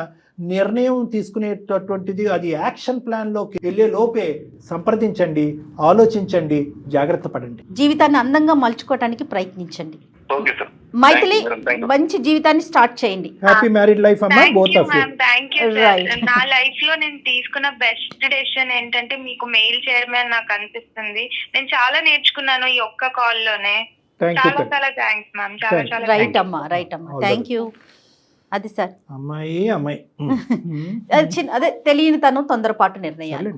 నిర్ణయం తీసుకునేటటువంటిది అది యాక్షన్ ప్లాన్లోకి వెళ్ళే లోపే సంప్రదించండి, ఆలోచించండి, జాగ్రత్త పడండి, జీవితాన్ని అందంగా మలుచుకోవడానికి ప్రయత్నించండి. Okay sir. మైథిలి, మంచి జీవితాన్ని స్టార్ట్ చేయండి. హ్యాపీ మ్యారీడ్ లైఫ్ అమ్మా, both of you. Thank you sir. నా లైఫ్ లో నేను తీసుకున్న బెస్ట్ డెసిషన్ ఏంటంటే మీకు మెయిల్ చేయడమే అని నాకు అనిపిస్తుంది. నేను చాలా నేర్చుకున్నాను ఈ ఒక్క కాల్ లోనే. చాలా చాలా థ్యాంక్స్ మ్యామ్. చాలా రైట్ అమ్మా. Thank you. అది సార్, అమ్మాయి అదే తెలియని తను, తొందరపాటు నిర్ణయాలు.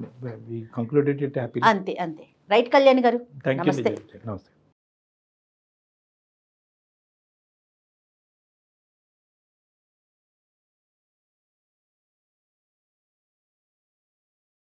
Concluded happy. అంతే. రైట్ కళ్యాణ్ గారు, థ్యాంక్ యూ. నమస్తే. నమస్తే.